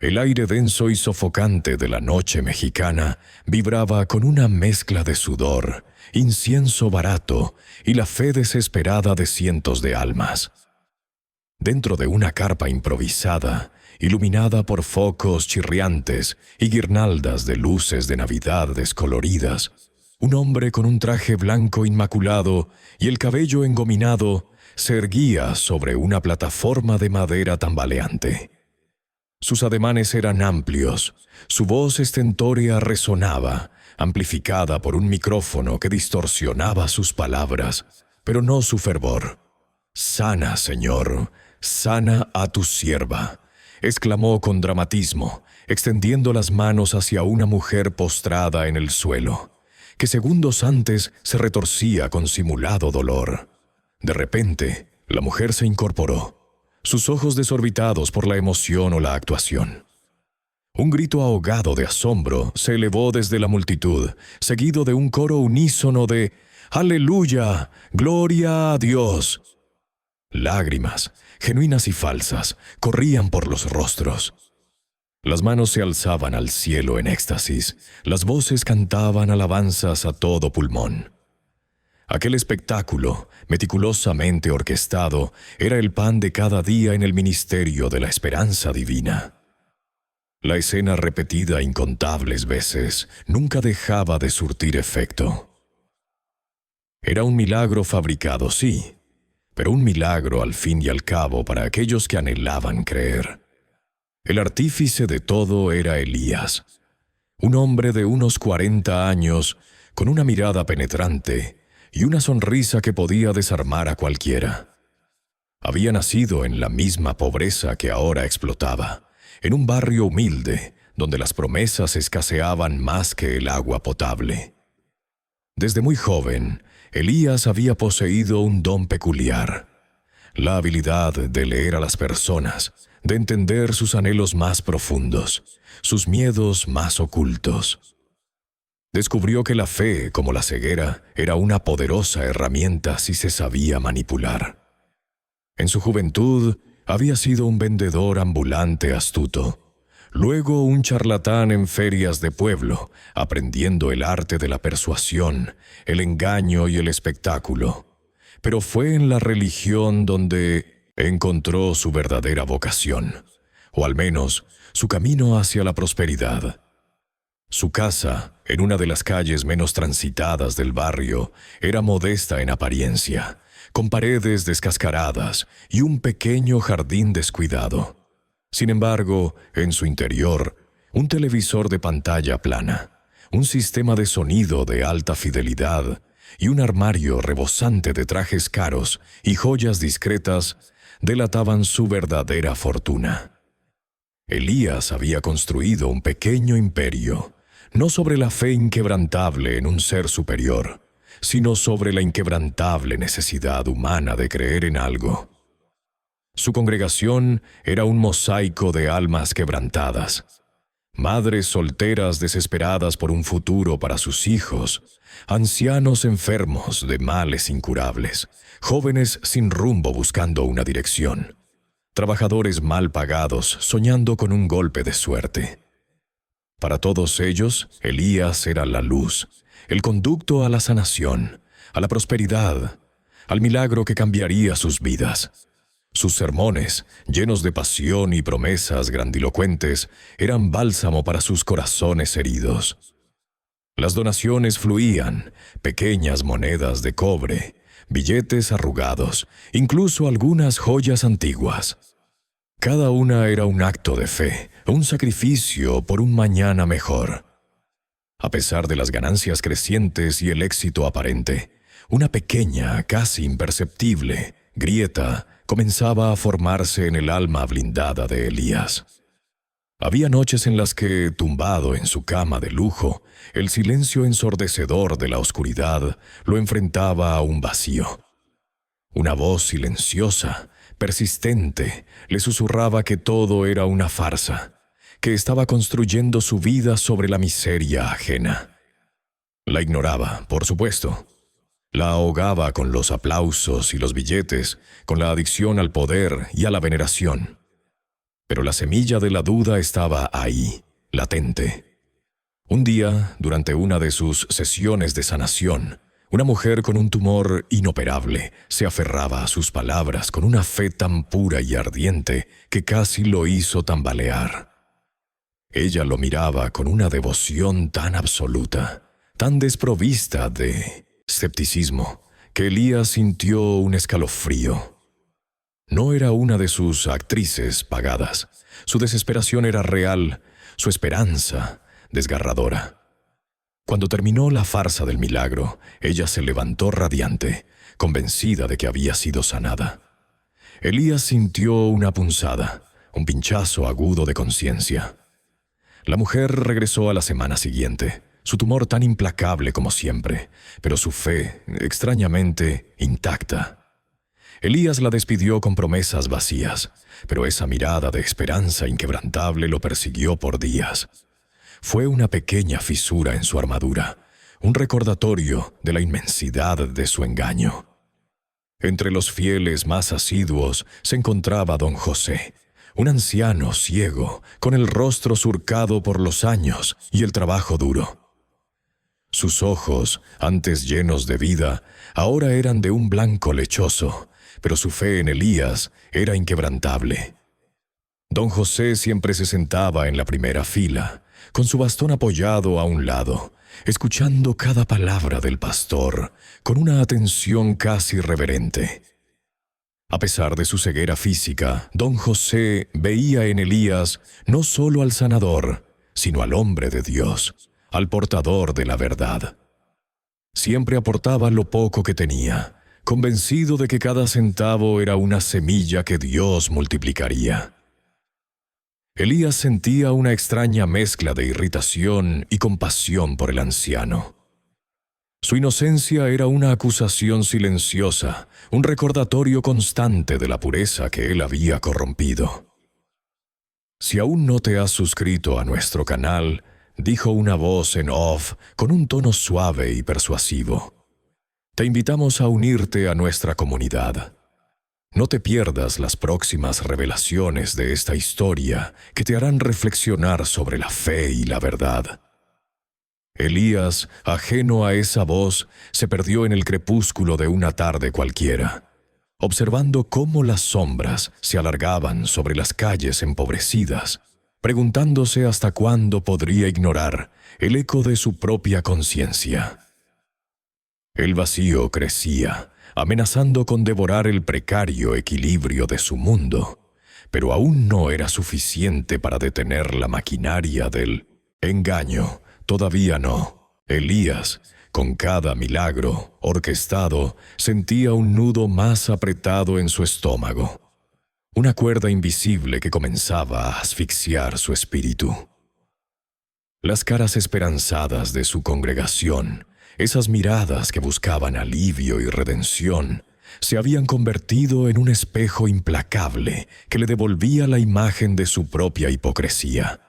El aire denso y sofocante de la noche mexicana vibraba con una mezcla de sudor, incienso barato y la fe desesperada de cientos de almas. Dentro de una carpa improvisada, iluminada por focos chirriantes y guirnaldas de luces de Navidad descoloridas, un hombre con un traje blanco inmaculado y el cabello engominado se erguía sobre una plataforma de madera tambaleante. Sus ademanes eran amplios, su voz estentórea resonaba, amplificada por un micrófono que distorsionaba sus palabras, pero no su fervor. «Sana, Señor, sana a tu sierva», exclamó con dramatismo, extendiendo las manos hacia una mujer postrada en el suelo, que segundos antes se retorcía con simulado dolor. De repente, la mujer se incorporó, sus ojos desorbitados por la emoción o la actuación. Un grito ahogado de asombro se elevó desde la multitud, seguido de un coro unísono de «¡Aleluya! ¡Gloria a Dios!». Lágrimas, genuinas y falsas, corrían por los rostros. Las manos se alzaban al cielo en éxtasis, las voces cantaban alabanzas a todo pulmón. Aquel espectáculo, meticulosamente orquestado, era el pan de cada día en el ministerio de la esperanza divina. La escena repetida incontables veces nunca dejaba de surtir efecto. Era un milagro fabricado, sí, pero un milagro al fin y al cabo para aquellos que anhelaban creer. El artífice de todo era Elías, un hombre de unos 40 años, con una mirada penetrante y una sonrisa que podía desarmar a cualquiera. Había nacido en la misma pobreza que ahora explotaba, en un barrio humilde, donde las promesas escaseaban más que el agua potable. Desde muy joven, Elías había poseído un don peculiar, la habilidad de leer a las personas, de entender sus anhelos más profundos, sus miedos más ocultos. Descubrió que la fe, como la ceguera, era una poderosa herramienta si se sabía manipular. En su juventud, había sido un vendedor ambulante astuto, luego un charlatán en ferias de pueblo, aprendiendo el arte de la persuasión, el engaño y el espectáculo. Pero fue en la religión donde encontró su verdadera vocación, o al menos su camino hacia la prosperidad. Su casa, en una de las calles menos transitadas del barrio, era modesta en apariencia, con paredes descascaradas y un pequeño jardín descuidado. Sin embargo, en su interior, un televisor de pantalla plana, un sistema de sonido de alta fidelidad y un armario rebosante de trajes caros y joyas discretas delataban su verdadera fortuna. Elías había construido un pequeño imperio, no sobre la fe inquebrantable en un ser superior, sino sobre la inquebrantable necesidad humana de creer en algo. Su congregación era un mosaico de almas quebrantadas, madres solteras desesperadas por un futuro para sus hijos, ancianos enfermos de males incurables, jóvenes sin rumbo buscando una dirección, trabajadores mal pagados soñando con un golpe de suerte. Para todos ellos, Elías era la luz, el conducto a la sanación, a la prosperidad, al milagro que cambiaría sus vidas. Sus sermones, llenos de pasión y promesas grandilocuentes, eran bálsamo para sus corazones heridos. Las donaciones fluían, pequeñas monedas de cobre, billetes arrugados, incluso algunas joyas antiguas. Cada una era un acto de fe, un sacrificio por un mañana mejor. A pesar de las ganancias crecientes y el éxito aparente, una pequeña, casi imperceptible, grieta comenzaba a formarse en el alma blindada de Elías. Había noches en las que, tumbado en su cama de lujo, el silencio ensordecedor de la oscuridad lo enfrentaba a un vacío. Una voz silenciosa, persistente, le susurraba que todo era una farsa, que estaba construyendo su vida sobre la miseria ajena. La ignoraba, por supuesto. La ahogaba con los aplausos y los billetes, con la adicción al poder y a la veneración. Pero la semilla de la duda estaba ahí, latente. Un día, durante una de sus sesiones de sanación, una mujer con un tumor inoperable se aferraba a sus palabras con una fe tan pura y ardiente que casi lo hizo tambalear. Ella lo miraba con una devoción tan absoluta, tan desprovista de escepticismo, que Elías sintió un escalofrío. No era una de sus actrices pagadas. Su desesperación era real, su esperanza desgarradora. Cuando terminó la farsa del milagro, ella se levantó radiante, convencida de que había sido sanada. Elías sintió una punzada, un pinchazo agudo de conciencia. La mujer regresó a la semana siguiente, su tumor tan implacable como siempre, pero su fe, extrañamente, intacta. Elías la despidió con promesas vacías, pero esa mirada de esperanza inquebrantable lo persiguió por días. Fue una pequeña fisura en su armadura, un recordatorio de la inmensidad de su engaño. Entre los fieles más asiduos se encontraba don José, un anciano ciego, con el rostro surcado por los años y el trabajo duro. Sus ojos, antes llenos de vida, ahora eran de un blanco lechoso, pero su fe en Elías era inquebrantable. Don José siempre se sentaba en la primera fila, con su bastón apoyado a un lado, escuchando cada palabra del pastor, con una atención casi reverente. A pesar de su ceguera física, don José veía en Elías no solo al sanador, sino al hombre de Dios, al portador de la verdad. Siempre aportaba lo poco que tenía, convencido de que cada centavo era una semilla que Dios multiplicaría. Elías sentía una extraña mezcla de irritación y compasión por el anciano. Su inocencia era una acusación silenciosa, un recordatorio constante de la pureza que él había corrompido. Si aún no te has suscrito a nuestro canal, dijo una voz en off con un tono suave y persuasivo. Te invitamos a unirte a nuestra comunidad. No te pierdas las próximas revelaciones de esta historia que te harán reflexionar sobre la fe y la verdad. Elías, ajeno a esa voz, se perdió en el crepúsculo de una tarde cualquiera, observando cómo las sombras se alargaban sobre las calles empobrecidas, preguntándose hasta cuándo podría ignorar el eco de su propia conciencia. El vacío crecía, amenazando con devorar el precario equilibrio de su mundo, pero aún no era suficiente para detener la maquinaria del engaño. Todavía no. Elías, con cada milagro orquestado, sentía un nudo más apretado en su estómago, una cuerda invisible que comenzaba a asfixiar su espíritu. Las caras esperanzadas de su congregación, esas miradas que buscaban alivio y redención, se habían convertido en un espejo implacable que le devolvía la imagen de su propia hipocresía.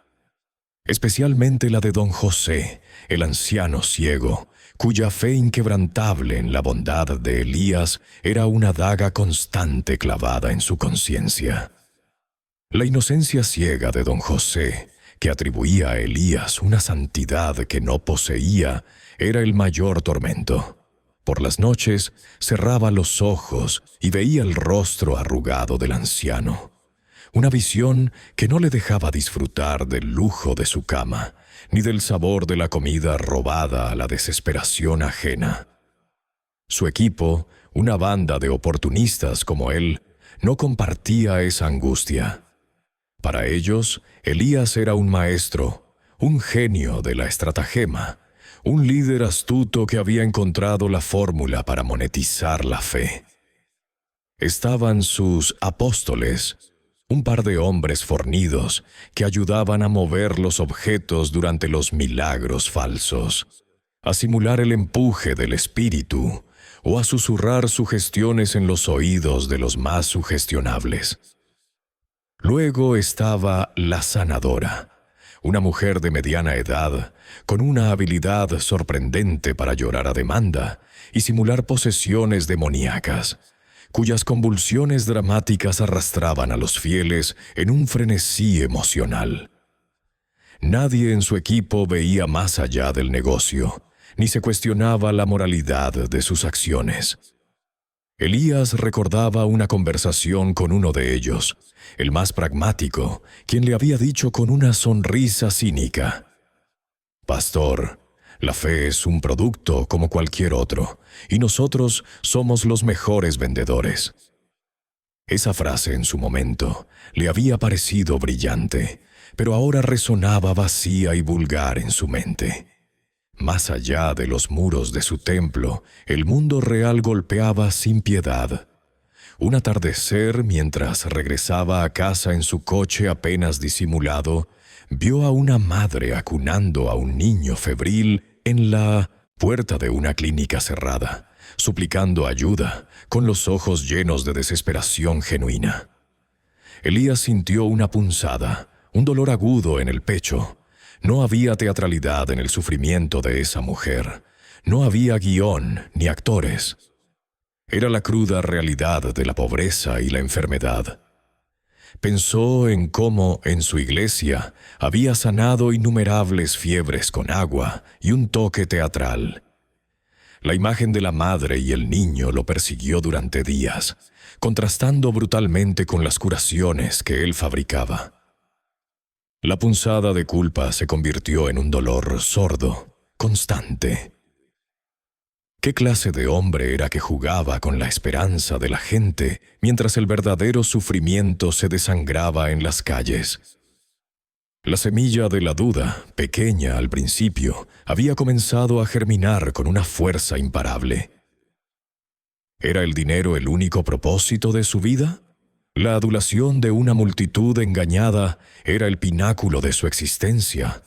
Especialmente la de don José, el anciano ciego, cuya fe inquebrantable en la bondad de Elías era una daga constante clavada en su conciencia. La inocencia ciega de don José, que atribuía a Elías una santidad que no poseía, era el mayor tormento. Por las noches cerraba los ojos y veía el rostro arrugado del anciano. Una visión que no le dejaba disfrutar del lujo de su cama, ni del sabor de la comida robada a la desesperación ajena. Su equipo, una banda de oportunistas como él, no compartía esa angustia. Para ellos, Elías era un maestro, un genio de la estratagema, un líder astuto que había encontrado la fórmula para monetizar la fe. Estaban sus apóstoles, un par de hombres fornidos que ayudaban a mover los objetos durante los milagros falsos, a simular el empuje del espíritu o a susurrar sugestiones en los oídos de los más sugestionables. Luego estaba la sanadora, una mujer de mediana edad, con una habilidad sorprendente para llorar a demanda y simular posesiones demoníacas, cuyas convulsiones dramáticas arrastraban a los fieles en un frenesí emocional. Nadie en su equipo veía más allá del negocio, ni se cuestionaba la moralidad de sus acciones. Elías recordaba una conversación con uno de ellos, el más pragmático, quien le había dicho con una sonrisa cínica: «Pastor, la fe es un producto como cualquier otro, y nosotros somos los mejores vendedores». Esa frase en su momento le había parecido brillante, pero ahora resonaba vacía y vulgar en su mente. Más allá de los muros de su templo, el mundo real golpeaba sin piedad. Un atardecer, mientras regresaba a casa en su coche apenas disimulado, vio a una madre acunando a un niño febril en la puerta de una clínica cerrada, suplicando ayuda, con los ojos llenos de desesperación genuina. Elías sintió una punzada, un dolor agudo en el pecho. No había teatralidad en el sufrimiento de esa mujer. No había guión ni actores. Era la cruda realidad de la pobreza y la enfermedad. Pensó en cómo en su iglesia había sanado innumerables fiebres con agua y un toque teatral. La imagen de la madre y el niño lo persiguió durante días, contrastando brutalmente con las curaciones que él fabricaba. La punzada de culpa se convirtió en un dolor sordo, constante. ¿Qué clase de hombre era que jugaba con la esperanza de la gente mientras el verdadero sufrimiento se desangraba en las calles? La semilla de la duda, pequeña al principio, había comenzado a germinar con una fuerza imparable. ¿Era el dinero el único propósito de su vida? La adulación de una multitud engañada era el pináculo de su existencia.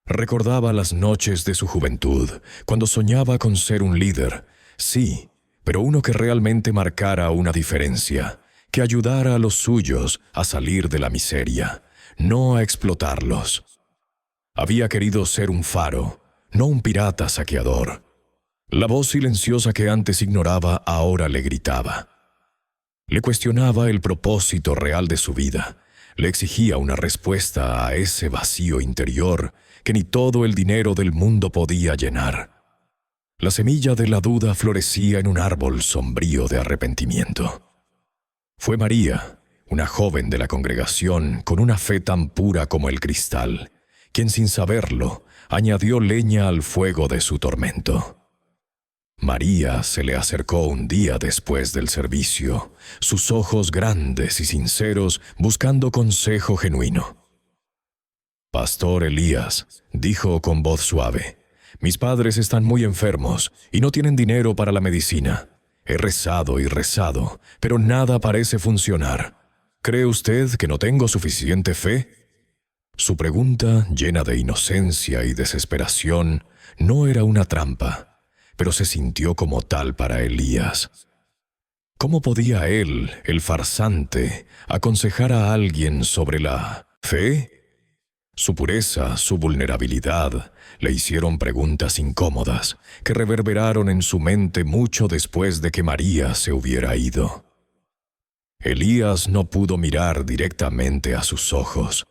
Recordaba las noches de su juventud, cuando soñaba con ser un líder, sí, pero uno que realmente marcara una diferencia, que ayudara a los suyos a salir de la miseria, no a explotarlos. Había querido ser un faro, no un pirata saqueador. La voz silenciosa que antes ignoraba ahora le gritaba. Le cuestionaba el propósito real de su vida. Le exigía una respuesta a ese vacío interior que ni todo el dinero del mundo podía llenar. La semilla de la duda florecía en un árbol sombrío de arrepentimiento. Fue María, una joven de la congregación con una fe tan pura como el cristal, quien sin saberlo añadió leña al fuego de su tormento. María se le acercó un día después del servicio, sus ojos grandes y sinceros buscando consejo genuino. «Pastor Elías», dijo con voz suave, «mis padres están muy enfermos y no tienen dinero para la medicina. He rezado y rezado, pero nada parece funcionar. ¿Cree usted que no tengo suficiente fe?» Su pregunta, llena de inocencia y desesperación, no era una trampa, pero se sintió como tal para Elías. ¿Cómo podía él, el farsante, aconsejar a alguien sobre la fe? Su pureza, su vulnerabilidad, le hicieron preguntas incómodas que reverberaron en su mente mucho después de que María se hubiera ido. Elías no pudo mirar directamente a sus ojos.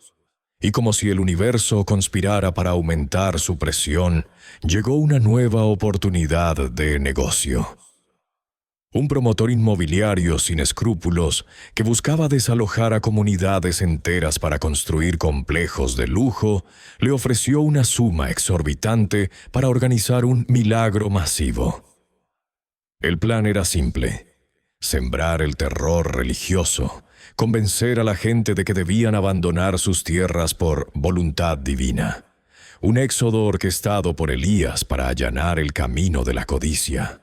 Y como si el universo conspirara para aumentar su presión, llegó una nueva oportunidad de negocio. Un promotor inmobiliario sin escrúpulos que buscaba desalojar a comunidades enteras para construir complejos de lujo, le ofreció una suma exorbitante para organizar un milagro masivo. El plan era simple: sembrar el terror religioso, convencer a la gente de que debían abandonar sus tierras por voluntad divina. Un éxodo orquestado por Elías para allanar el camino de la codicia.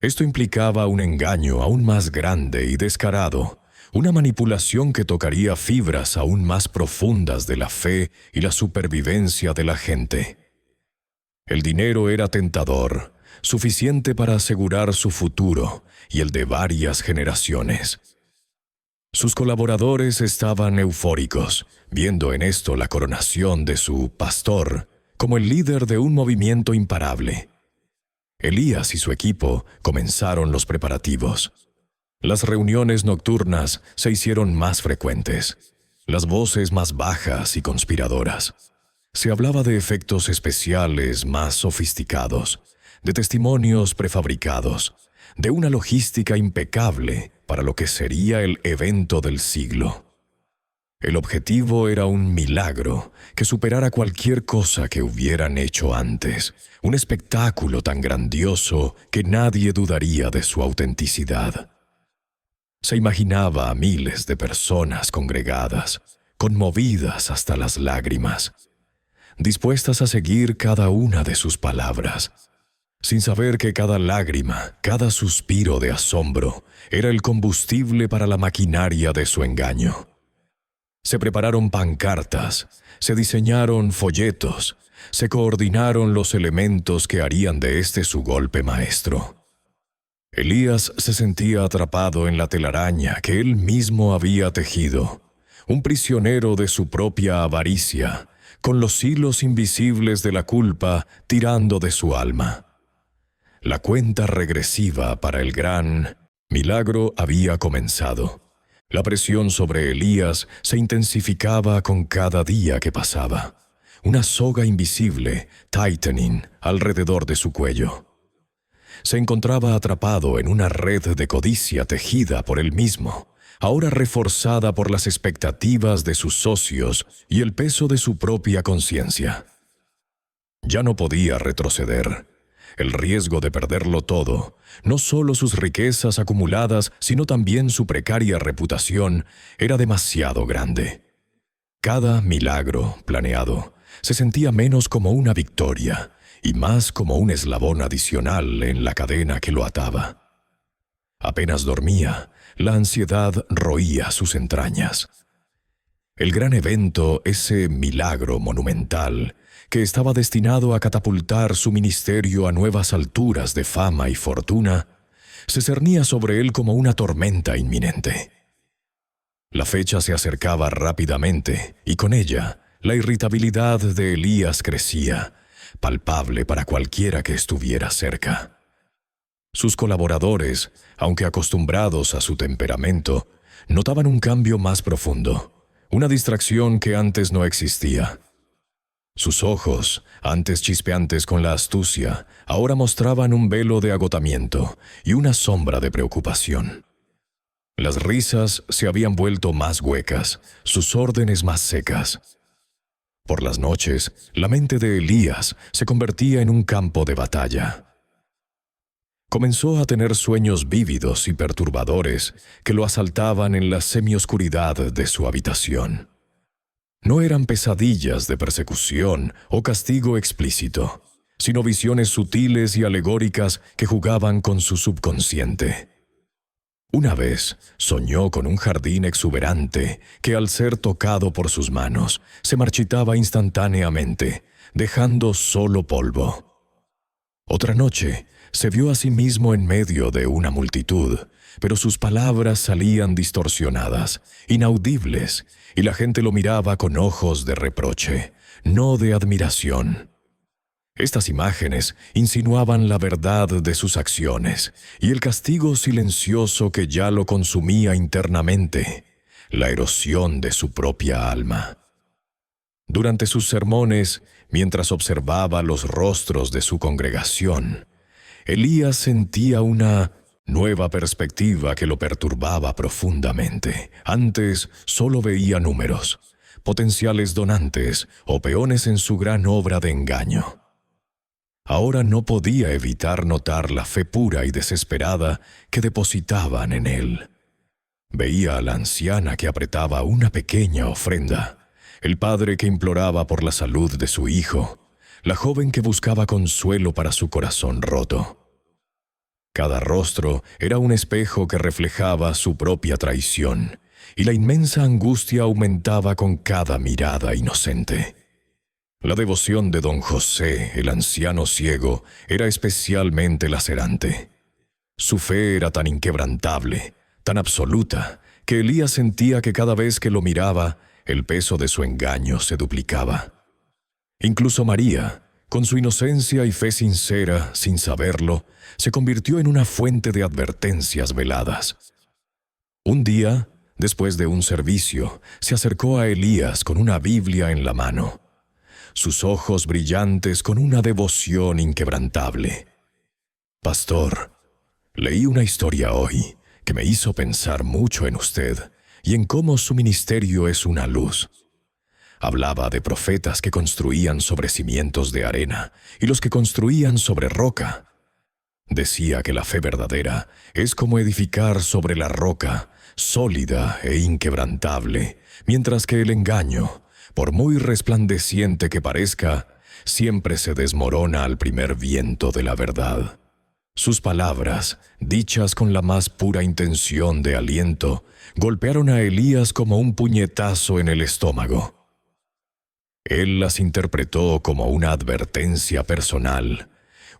Esto implicaba un engaño aún más grande y descarado, una manipulación que tocaría fibras aún más profundas de la fe y la supervivencia de la gente. El dinero era tentador, suficiente para asegurar su futuro y el de varias generaciones. Sus colaboradores estaban eufóricos, viendo en esto la coronación de su pastor como el líder de un movimiento imparable. Elías y su equipo comenzaron los preparativos. Las reuniones nocturnas se hicieron más frecuentes, las voces más bajas y conspiradoras. Se hablaba de efectos especiales más sofisticados, de testimonios prefabricados, de una logística impecable para lo que sería el evento del siglo. El objetivo era un milagro que superara cualquier cosa que hubieran hecho antes, un espectáculo tan grandioso que nadie dudaría de su autenticidad. Se imaginaba a miles de personas congregadas, conmovidas hasta las lágrimas, dispuestas a seguir cada una de sus palabras, sin saber que cada lágrima, cada suspiro de asombro, era el combustible para la maquinaria de su engaño. Se prepararon pancartas, se diseñaron folletos, se coordinaron los elementos que harían de este su golpe maestro. Elías se sentía atrapado en la telaraña que él mismo había tejido, un prisionero de su propia avaricia, con los hilos invisibles de la culpa tirando de su alma. La cuenta regresiva para el gran milagro había comenzado. La presión sobre Elías se intensificaba con cada día que pasaba. Una soga invisible, tightening, alrededor de su cuello. Se encontraba atrapado en una red de codicia tejida por él mismo, ahora reforzada por las expectativas de sus socios y el peso de su propia conciencia. Ya no podía retroceder. El riesgo de perderlo todo, no solo sus riquezas acumuladas, sino también su precaria reputación, era demasiado grande. Cada milagro planeado se sentía menos como una victoria y más como un eslabón adicional en la cadena que lo ataba. Apenas dormía, la ansiedad roía sus entrañas. El gran evento, ese milagro monumental, que estaba destinado a catapultar su ministerio a nuevas alturas de fama y fortuna, se cernía sobre él como una tormenta inminente. La fecha se acercaba rápidamente, y con ella, la irritabilidad de Elías crecía, palpable para cualquiera que estuviera cerca. Sus colaboradores, aunque acostumbrados a su temperamento, notaban un cambio más profundo, una distracción que antes no existía. Sus ojos, antes chispeantes con la astucia, ahora mostraban un velo de agotamiento y una sombra de preocupación. Las risas se habían vuelto más huecas, sus órdenes más secas. Por las noches, la mente de Elías se convertía en un campo de batalla. Comenzó a tener sueños vívidos y perturbadores que lo asaltaban en la semioscuridad de su habitación. No eran pesadillas de persecución o castigo explícito, sino visiones sutiles y alegóricas que jugaban con su subconsciente. Una vez soñó con un jardín exuberante que, al ser tocado por sus manos, se marchitaba instantáneamente, dejando solo polvo. Otra noche se vio a sí mismo en medio de una multitud, pero sus palabras salían distorsionadas, inaudibles, y la gente lo miraba con ojos de reproche, no de admiración. Estas imágenes insinuaban la verdad de sus acciones y el castigo silencioso que ya lo consumía internamente, la erosión de su propia alma. Durante sus sermones, mientras observaba los rostros de su congregación, Elías sentía una nueva perspectiva que lo perturbaba profundamente. Antes solo veía números, potenciales donantes o peones en su gran obra de engaño. Ahora no podía evitar notar la fe pura y desesperada que depositaban en él. Veía a la anciana que apretaba una pequeña ofrenda, el padre que imploraba por la salud de su hijo, la joven que buscaba consuelo para su corazón roto. Cada rostro era un espejo que reflejaba su propia traición, y la inmensa angustia aumentaba con cada mirada inocente. La devoción de don José, el anciano ciego, era especialmente lacerante. Su fe era tan inquebrantable, tan absoluta, que Elías sentía que cada vez que lo miraba, el peso de su engaño se duplicaba. Incluso María, con su inocencia y fe sincera, sin saberlo, se convirtió en una fuente de advertencias veladas. Un día, después de un servicio, se acercó a Elías con una Biblia en la mano, sus ojos brillantes con una devoción inquebrantable. «Pastor, leí una historia hoy que me hizo pensar mucho en usted y en cómo su ministerio es una luz». Hablaba de profetas que construían sobre cimientos de arena y los que construían sobre roca. Decía que la fe verdadera es como edificar sobre la roca, sólida e inquebrantable, mientras que el engaño, por muy resplandeciente que parezca, siempre se desmorona al primer viento de la verdad. Sus palabras, dichas con la más pura intención de aliento, golpearon a Elías como un puñetazo en el estómago. Él las interpretó como una advertencia personal,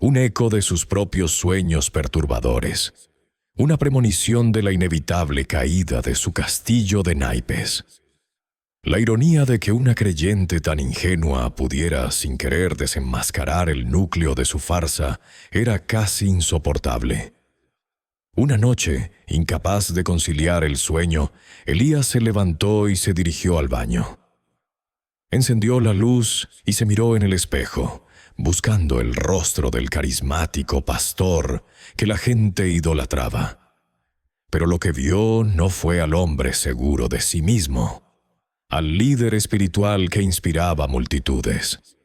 un eco de sus propios sueños perturbadores, una premonición de la inevitable caída de su castillo de naipes. La ironía de que una creyente tan ingenua pudiera sin querer desenmascarar el núcleo de su farsa era casi insoportable. Una noche, incapaz de conciliar el sueño, Elías se levantó y se dirigió al baño. Encendió la luz y se miró en el espejo, buscando el rostro del carismático pastor que la gente idolatraba. Pero lo que vio no fue al hombre seguro de sí mismo, al líder espiritual que inspiraba multitudes.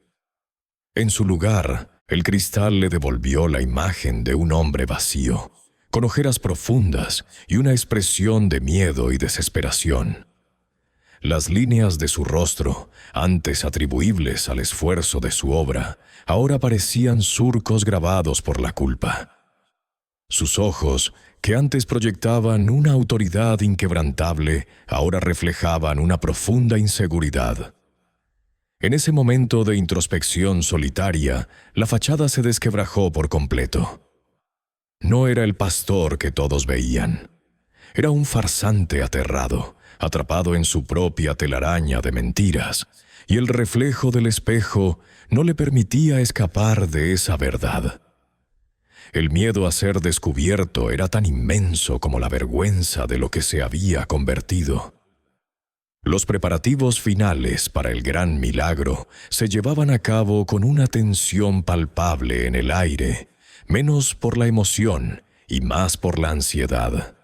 En su lugar, el cristal le devolvió la imagen de un hombre vacío, con ojeras profundas y una expresión de miedo y desesperación. Las líneas de su rostro, antes atribuibles al esfuerzo de su obra, ahora parecían surcos grabados por la culpa. Sus ojos, que antes proyectaban una autoridad inquebrantable, ahora reflejaban una profunda inseguridad. En ese momento de introspección solitaria, la fachada se desquebrajó por completo. No era el pastor que todos veían. Era un farsante aterrado, atrapado en su propia telaraña de mentiras, y el reflejo del espejo no le permitía escapar de esa verdad. El miedo a ser descubierto era tan inmenso como la vergüenza de lo que se había convertido. Los preparativos finales para el gran milagro se llevaban a cabo con una tensión palpable en el aire, menos por la emoción y más por la ansiedad.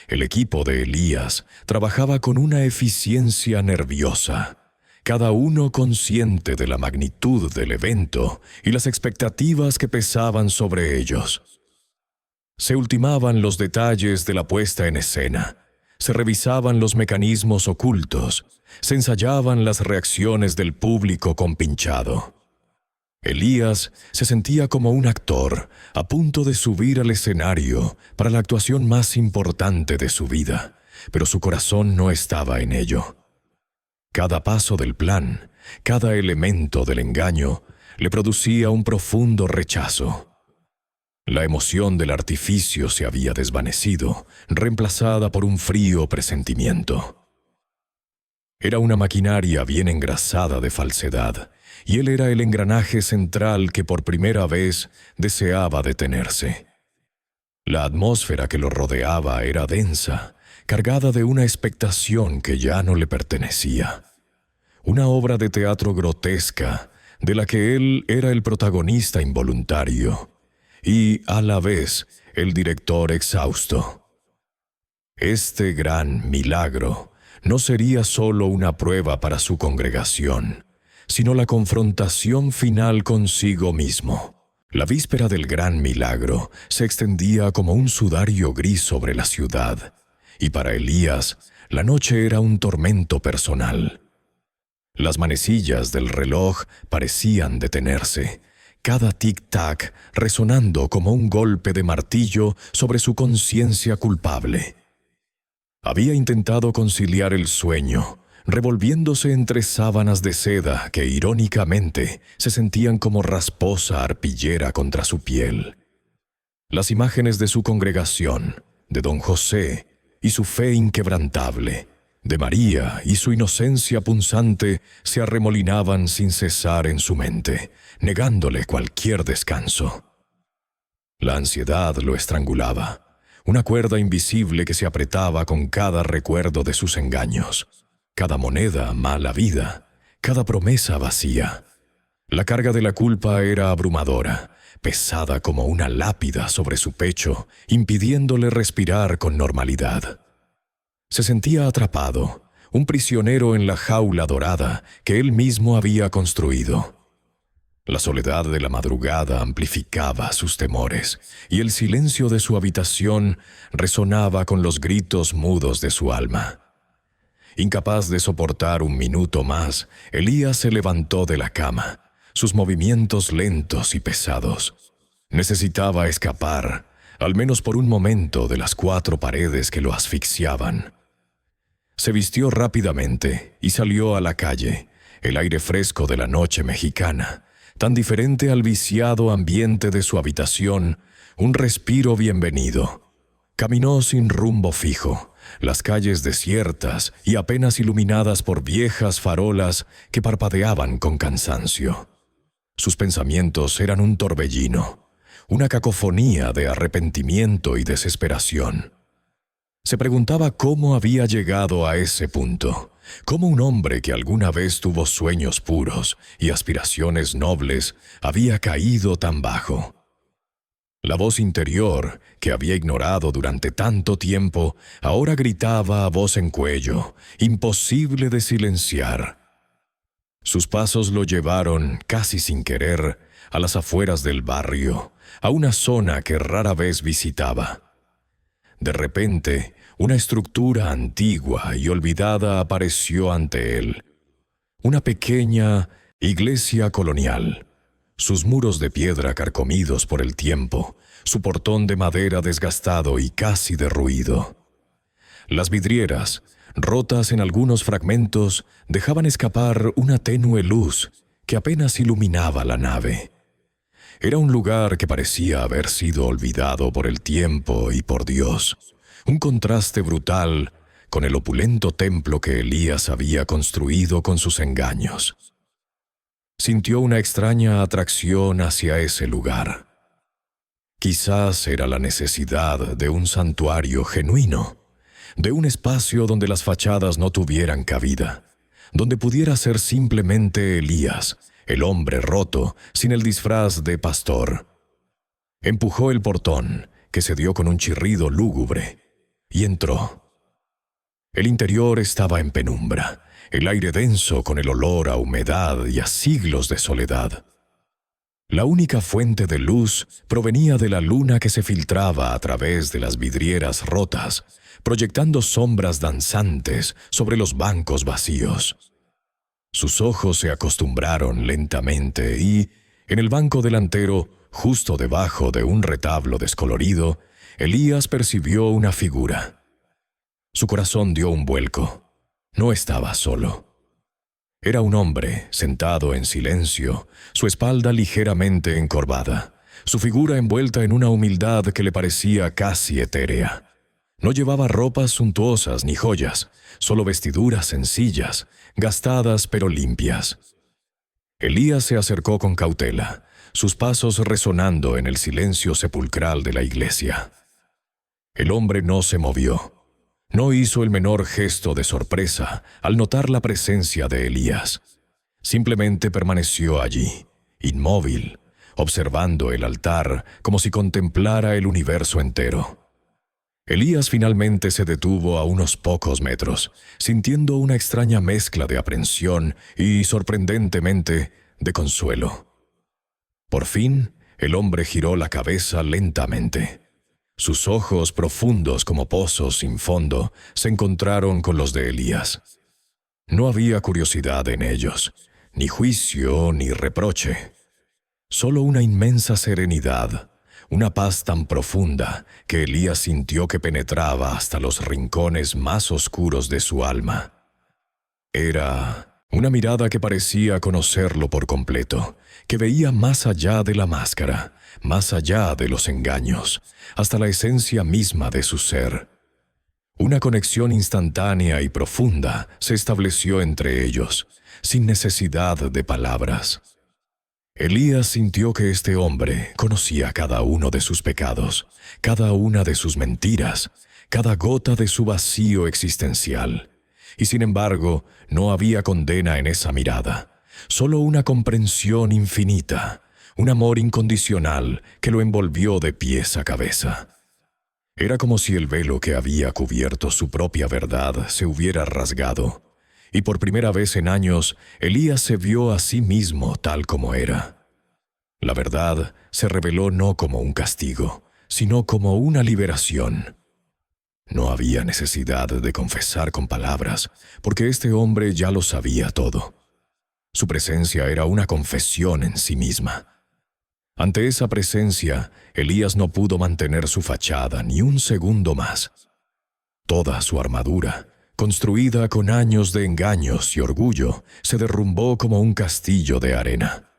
El equipo de Elías trabajaba con una eficiencia nerviosa, cada uno consciente de la magnitud del evento y las expectativas que pesaban sobre ellos. Se ultimaban los detalles de la puesta en escena, se revisaban los mecanismos ocultos, se ensayaban las reacciones del público compinchado. Elías se sentía como un actor a punto de subir al escenario para la actuación más importante de su vida, pero su corazón no estaba en ello. Cada paso del plan, cada elemento del engaño, le producía un profundo rechazo. La emoción del artificio se había desvanecido, reemplazada por un frío presentimiento. Era una maquinaria bien engrasada de falsedad, y él era el engranaje central que por primera vez deseaba detenerse. La atmósfera que lo rodeaba era densa, cargada de una expectación que ya no le pertenecía. Una obra de teatro grotesca, de la que él era el protagonista involuntario, y, a la vez, el director exhausto. Este gran milagro no sería solo una prueba para su congregación, sino la confrontación final consigo mismo. La víspera del gran milagro se extendía como un sudario gris sobre la ciudad, y para Elías la noche era un tormento personal. Las manecillas del reloj parecían detenerse, cada tic-tac resonando como un golpe de martillo sobre su conciencia culpable. Había intentado conciliar el sueño, revolviéndose entre sábanas de seda que, irónicamente, se sentían como rasposa arpillera contra su piel. Las imágenes de su congregación, de don José y su fe inquebrantable, de María y su inocencia punzante, se arremolinaban sin cesar en su mente, negándole cualquier descanso. La ansiedad lo estrangulaba. una cuerda invisible que se apretaba con cada recuerdo de sus engaños, cada moneda mal habida, cada promesa vacía. La carga de la culpa era abrumadora, pesada como una lápida sobre su pecho, impidiéndole respirar con normalidad. Se sentía atrapado, un prisionero en la jaula dorada que él mismo había construido. La soledad de la madrugada amplificaba sus temores, y el silencio de su habitación resonaba con los gritos mudos de su alma. Incapaz de soportar un minuto más, Elías se levantó de la cama, sus movimientos lentos y pesados. Necesitaba escapar, al menos por un momento, de las 4 paredes que lo asfixiaban. Se vistió rápidamente y salió a la calle, el aire fresco de la noche mexicana, tan diferente al viciado ambiente de su habitación, un respiro bienvenido. Caminó sin rumbo fijo, las calles desiertas y apenas iluminadas por viejas farolas que parpadeaban con cansancio. Sus pensamientos eran un torbellino, una cacofonía de arrepentimiento y desesperación. Se preguntaba cómo había llegado a ese punto, cómo un hombre que alguna vez tuvo sueños puros y aspiraciones nobles había caído tan bajo. La voz interior, que había ignorado durante tanto tiempo, ahora gritaba a voz en cuello, imposible de silenciar. Sus pasos lo llevaron, casi sin querer, a las afueras del barrio, a una zona que rara vez visitaba. De repente, una estructura antigua y olvidada apareció ante él. Una pequeña iglesia colonial. Sus muros de piedra carcomidos por el tiempo, su portón de madera desgastado y casi derruido. Las vidrieras, rotas en algunos fragmentos, dejaban escapar una tenue luz que apenas iluminaba la nave. Era un lugar que parecía haber sido olvidado por el tiempo y por Dios. Un contraste brutal con el opulento templo que Elías había construido con sus engaños. Sintió una extraña atracción hacia ese lugar. Quizás era la necesidad de un santuario genuino, de un espacio donde las fachadas no tuvieran cabida, donde pudiera ser simplemente Elías, el hombre roto, sin el disfraz de pastor. Empujó el portón, que se dio con un chirrido lúgubre, y entró. El interior estaba en penumbra, el aire denso con el olor a humedad y a siglos de soledad. La única fuente de luz provenía de la luna que se filtraba a través de las vidrieras rotas, proyectando sombras danzantes sobre los bancos vacíos. Sus ojos se acostumbraron lentamente y, en el banco delantero, justo debajo de un retablo descolorido, Elías percibió una figura. Su corazón dio un vuelco. No estaba solo. Era un hombre sentado en silencio, su espalda ligeramente encorvada, su figura envuelta en una humildad que le parecía casi etérea. No llevaba ropas suntuosas ni joyas, solo vestiduras sencillas, gastadas pero limpias. Elías se acercó con cautela, sus pasos resonando en el silencio sepulcral de la iglesia. El hombre no se movió. No hizo el menor gesto de sorpresa al notar la presencia de Elías. Simplemente permaneció allí, inmóvil, observando el altar como si contemplara el universo entero. Elías finalmente se detuvo a unos pocos metros, sintiendo una extraña mezcla de aprensión y, sorprendentemente, de consuelo. Por fin, el hombre giró la cabeza lentamente. Sus ojos, profundos como pozos sin fondo, se encontraron con los de Elías. No había curiosidad en ellos, ni juicio ni reproche. Solo una inmensa serenidad, una paz tan profunda que Elías sintió que penetraba hasta los rincones más oscuros de su alma. Era una mirada que parecía conocerlo por completo, que veía más allá de la máscara, más allá de los engaños, hasta la esencia misma de su ser. Una conexión instantánea y profunda se estableció entre ellos, sin necesidad de palabras. Elías sintió que este hombre conocía cada uno de sus pecados, cada una de sus mentiras, cada gota de su vacío existencial. Y sin embargo, no había condena en esa mirada, solo una comprensión infinita, un amor incondicional que lo envolvió de pies a cabeza. Era como si el velo que había cubierto su propia verdad se hubiera rasgado, y por primera vez en años, Elías se vio a sí mismo tal como era. La verdad se reveló no como un castigo, sino como una liberación. No había necesidad de confesar con palabras, porque este hombre ya lo sabía todo. Su presencia era una confesión en sí misma. Ante esa presencia, Elías no pudo mantener su fachada ni un segundo más. Toda su armadura, construida con años de engaños y orgullo, se derrumbó como un castillo de arena.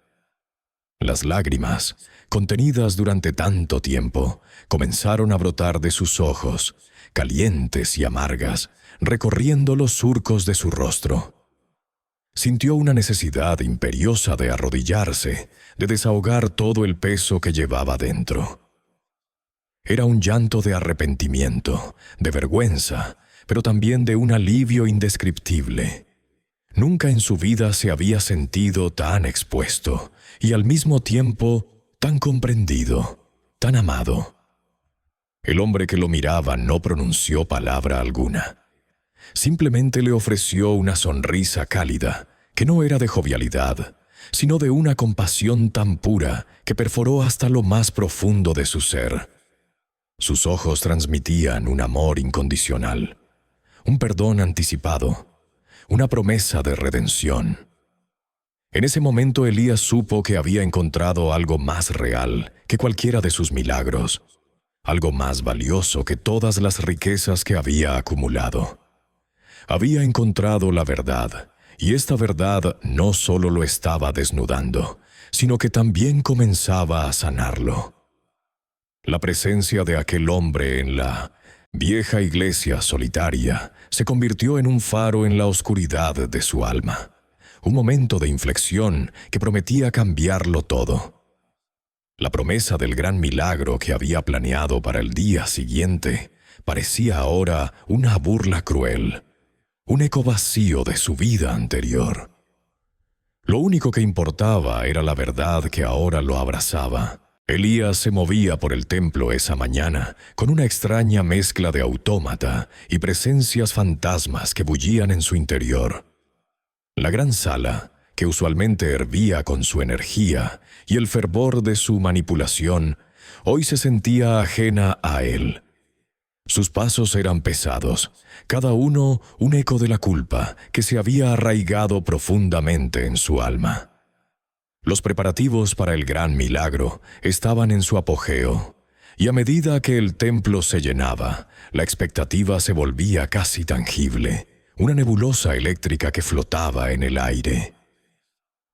Las lágrimas, contenidas durante tanto tiempo, comenzaron a brotar de sus ojos, calientes y amargas, recorriendo los surcos de su rostro. Sintió una necesidad imperiosa de arrodillarse, de desahogar todo el peso que llevaba dentro. Era un llanto de arrepentimiento, de vergüenza, pero también de un alivio indescriptible. Nunca en su vida se había sentido tan expuesto y al mismo tiempo tan comprendido, tan amado. El hombre que lo miraba no pronunció palabra alguna. Simplemente le ofreció una sonrisa cálida, que no era de jovialidad, sino de una compasión tan pura que perforó hasta lo más profundo de su ser. Sus ojos transmitían un amor incondicional, un perdón anticipado, una promesa de redención. En ese momento Elías supo que había encontrado algo más real que cualquiera de sus milagros, algo más valioso que todas las riquezas que había acumulado. Había encontrado la verdad, y esta verdad no solo lo estaba desnudando, sino que también comenzaba a sanarlo. La presencia de aquel hombre en la vieja iglesia solitaria se convirtió en un faro en la oscuridad de su alma, un momento de inflexión que prometía cambiarlo todo. La promesa del gran milagro que había planeado para el día siguiente parecía ahora una burla cruel, un eco vacío de su vida anterior. Lo único que importaba era la verdad que ahora lo abrazaba. Elías se movía por el templo esa mañana con una extraña mezcla de autómata y presencias fantasmas que bullían en su interior. La gran sala, que usualmente hervía con su energía y el fervor de su manipulación, hoy se sentía ajena a él. Sus pasos eran pesados, cada uno un eco de la culpa que se había arraigado profundamente en su alma. Los preparativos para el gran milagro estaban en su apogeo, y a medida que el templo se llenaba, la expectativa se volvía casi tangible, una nebulosa eléctrica que flotaba en el aire.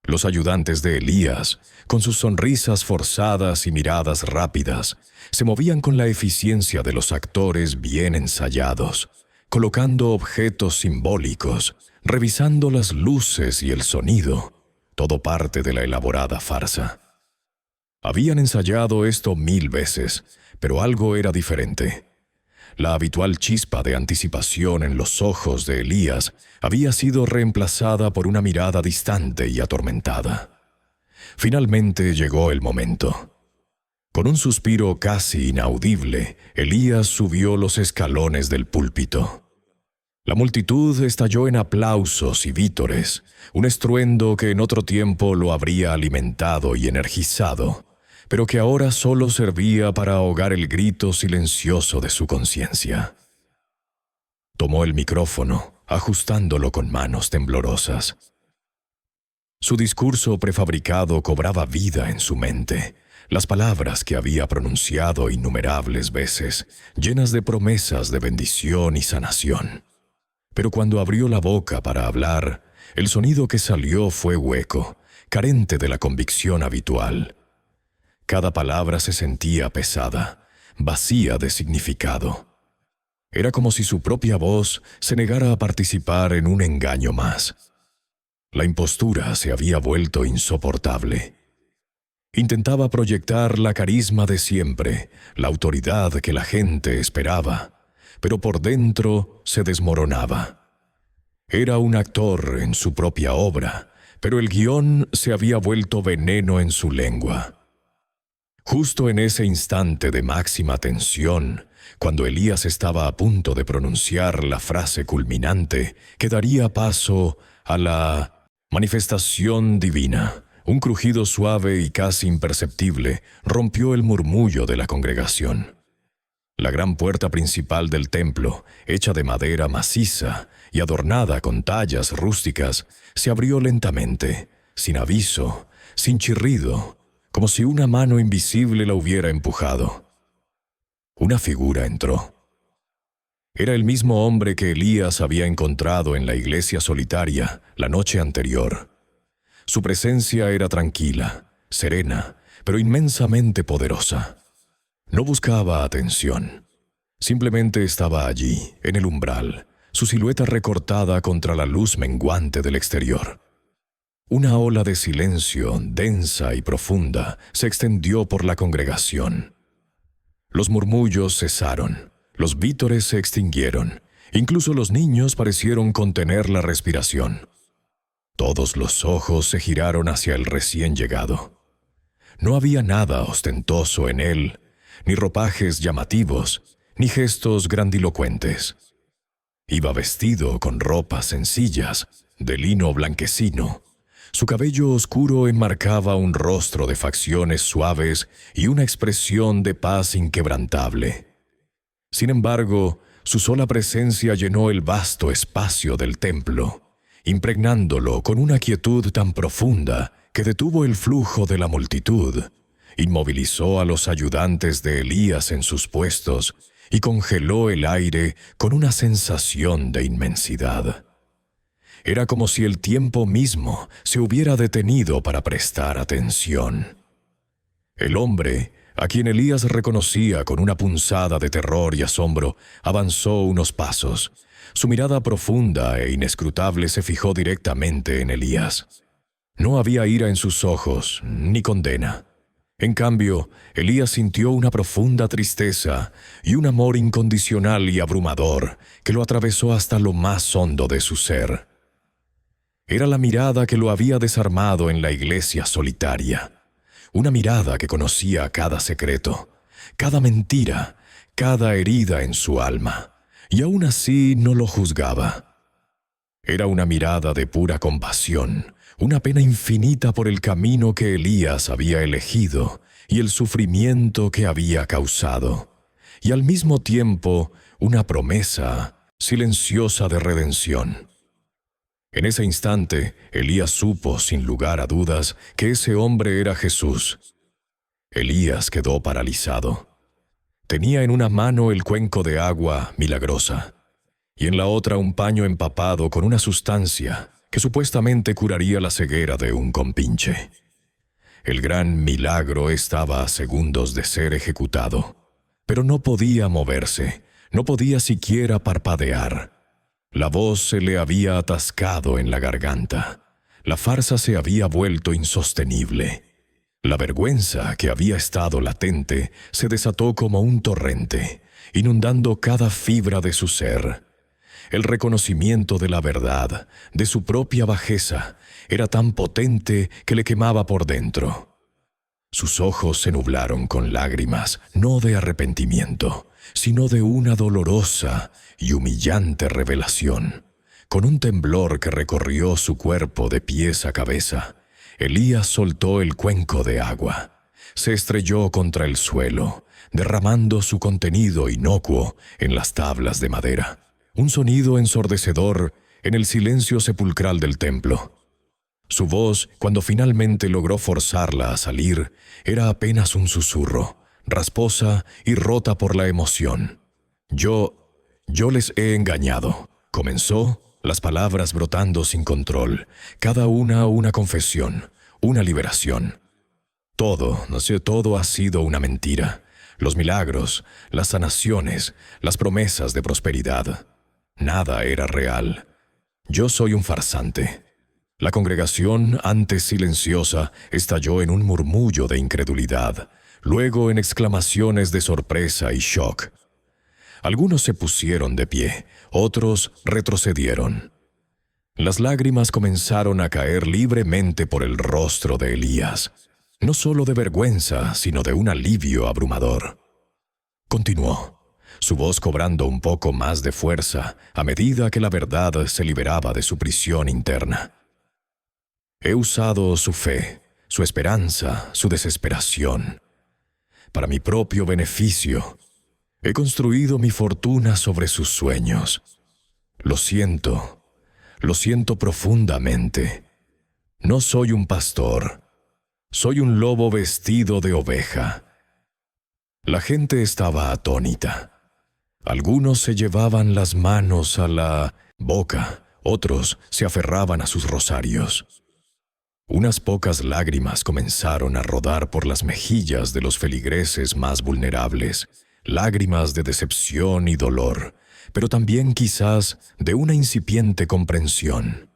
Los ayudantes de Elías, con sus sonrisas forzadas y miradas rápidas, se movían con la eficiencia de los actores bien ensayados, colocando objetos simbólicos, revisando las luces y el sonido, todo parte de la elaborada farsa. Habían ensayado esto 1000 veces, pero algo era diferente. La habitual chispa de anticipación en los ojos de Elías había sido reemplazada por una mirada distante y atormentada. Finalmente llegó el momento. Con un suspiro casi inaudible, Elías subió los escalones del púlpito. La multitud estalló en aplausos y vítores, un estruendo que en otro tiempo lo habría alimentado y energizado, pero que ahora solo servía para ahogar el grito silencioso de su conciencia. Tomó el micrófono, ajustándolo con manos temblorosas. Su discurso prefabricado cobraba vida en su mente, las palabras que había pronunciado innumerables veces, llenas de promesas de bendición y sanación. Pero cuando abrió la boca para hablar, el sonido que salió fue hueco, carente de la convicción habitual. Cada palabra se sentía pesada, vacía de significado. Era como si su propia voz se negara a participar en un engaño más. La impostura se había vuelto insoportable. Intentaba proyectar la carisma de siempre, la autoridad que la gente esperaba, pero por dentro se desmoronaba. Era un actor en su propia obra, pero el guión se había vuelto veneno en su lengua. Justo en ese instante de máxima tensión, cuando Elías estaba a punto de pronunciar la frase culminante que daría paso a la manifestación divina, un crujido suave y casi imperceptible rompió el murmullo de la congregación. La gran puerta principal del templo, hecha de madera maciza y adornada con tallas rústicas, se abrió lentamente, sin aviso, sin chirrido, como si una mano invisible la hubiera empujado. Una figura entró. Era el mismo hombre que Elías había encontrado en la iglesia solitaria la noche anterior. Su presencia era tranquila, serena, pero inmensamente poderosa. No buscaba atención. Simplemente estaba allí, en el umbral, su silueta recortada contra la luz menguante del exterior. Una ola de silencio, densa y profunda, se extendió por la congregación. Los murmullos cesaron, los vítores se extinguieron, incluso los niños parecieron contener la respiración. Todos los ojos se giraron hacia el recién llegado. No había nada ostentoso en él, ni ropajes llamativos, ni gestos grandilocuentes. Iba vestido con ropas sencillas, de lino blanquecino. Su cabello oscuro enmarcaba un rostro de facciones suaves y una expresión de paz inquebrantable. Sin embargo, su sola presencia llenó el vasto espacio del templo, impregnándolo con una quietud tan profunda que detuvo el flujo de la multitud, inmovilizó a los ayudantes de Elías en sus puestos y congeló el aire con una sensación de inmensidad. Era como si el tiempo mismo se hubiera detenido para prestar atención. El hombre, a quien Elías reconocía con una punzada de terror y asombro, avanzó unos pasos. Su mirada profunda e inescrutable se fijó directamente en Elías. No había ira en sus ojos, ni condena. En cambio, Elías sintió una profunda tristeza y un amor incondicional y abrumador que lo atravesó hasta lo más hondo de su ser. Era la mirada que lo había desarmado en la iglesia solitaria. Una mirada que conocía cada secreto, cada mentira, cada herida en su alma, y aún así no lo juzgaba. Era una mirada de pura compasión, una pena infinita por el camino que Elías había elegido y el sufrimiento que había causado, y al mismo tiempo una promesa silenciosa de redención. En ese instante, Elías supo, sin lugar a dudas, que ese hombre era Jesús. Elías quedó paralizado. Tenía en una mano el cuenco de agua milagrosa, y en la otra un paño empapado con una sustancia que supuestamente curaría la ceguera de un compinche. El gran milagro estaba a segundos de ser ejecutado, pero no podía moverse, no podía siquiera parpadear. La voz se le había atascado en la garganta. La farsa se había vuelto insostenible. La vergüenza que había estado latente se desató como un torrente, inundando cada fibra de su ser. El reconocimiento de la verdad, de su propia bajeza, era tan potente que le quemaba por dentro. Sus ojos se nublaron con lágrimas, no de arrepentimiento, sino de una dolorosa y humillante revelación. Con un temblor que recorrió su cuerpo de pies a cabeza, Elías soltó el cuenco de agua. Se estrelló contra el suelo, derramando su contenido inocuo en las tablas de madera. Un sonido ensordecedor en el silencio sepulcral del templo. Su voz, cuando finalmente logró forzarla a salir, era apenas un susurro, rasposa y rota por la emoción. Yo les he engañado, comenzó, las palabras brotando sin control, cada una confesión, una liberación. Todo ha sido una mentira. Los milagros, las sanaciones, las promesas de prosperidad. Nada era real. Yo soy un farsante. La congregación, antes silenciosa, estalló en un murmullo de incredulidad, luego en exclamaciones de sorpresa y shock. Algunos se pusieron de pie, otros retrocedieron. Las lágrimas comenzaron a caer libremente por el rostro de Elías, no solo de vergüenza, sino de un alivio abrumador. Continuó, su voz cobrando un poco más de fuerza a medida que la verdad se liberaba de su prisión interna. He usado su fe, su esperanza, su desesperación. Para mi propio beneficio, he construido mi fortuna sobre sus sueños. Lo siento profundamente. No soy un pastor, soy un lobo vestido de oveja. La gente estaba atónita. Algunos se llevaban las manos a la boca, otros se aferraban a sus rosarios. Unas pocas lágrimas comenzaron a rodar por las mejillas de los feligreses más vulnerables, lágrimas de decepción y dolor, pero también quizás de una incipiente comprensión.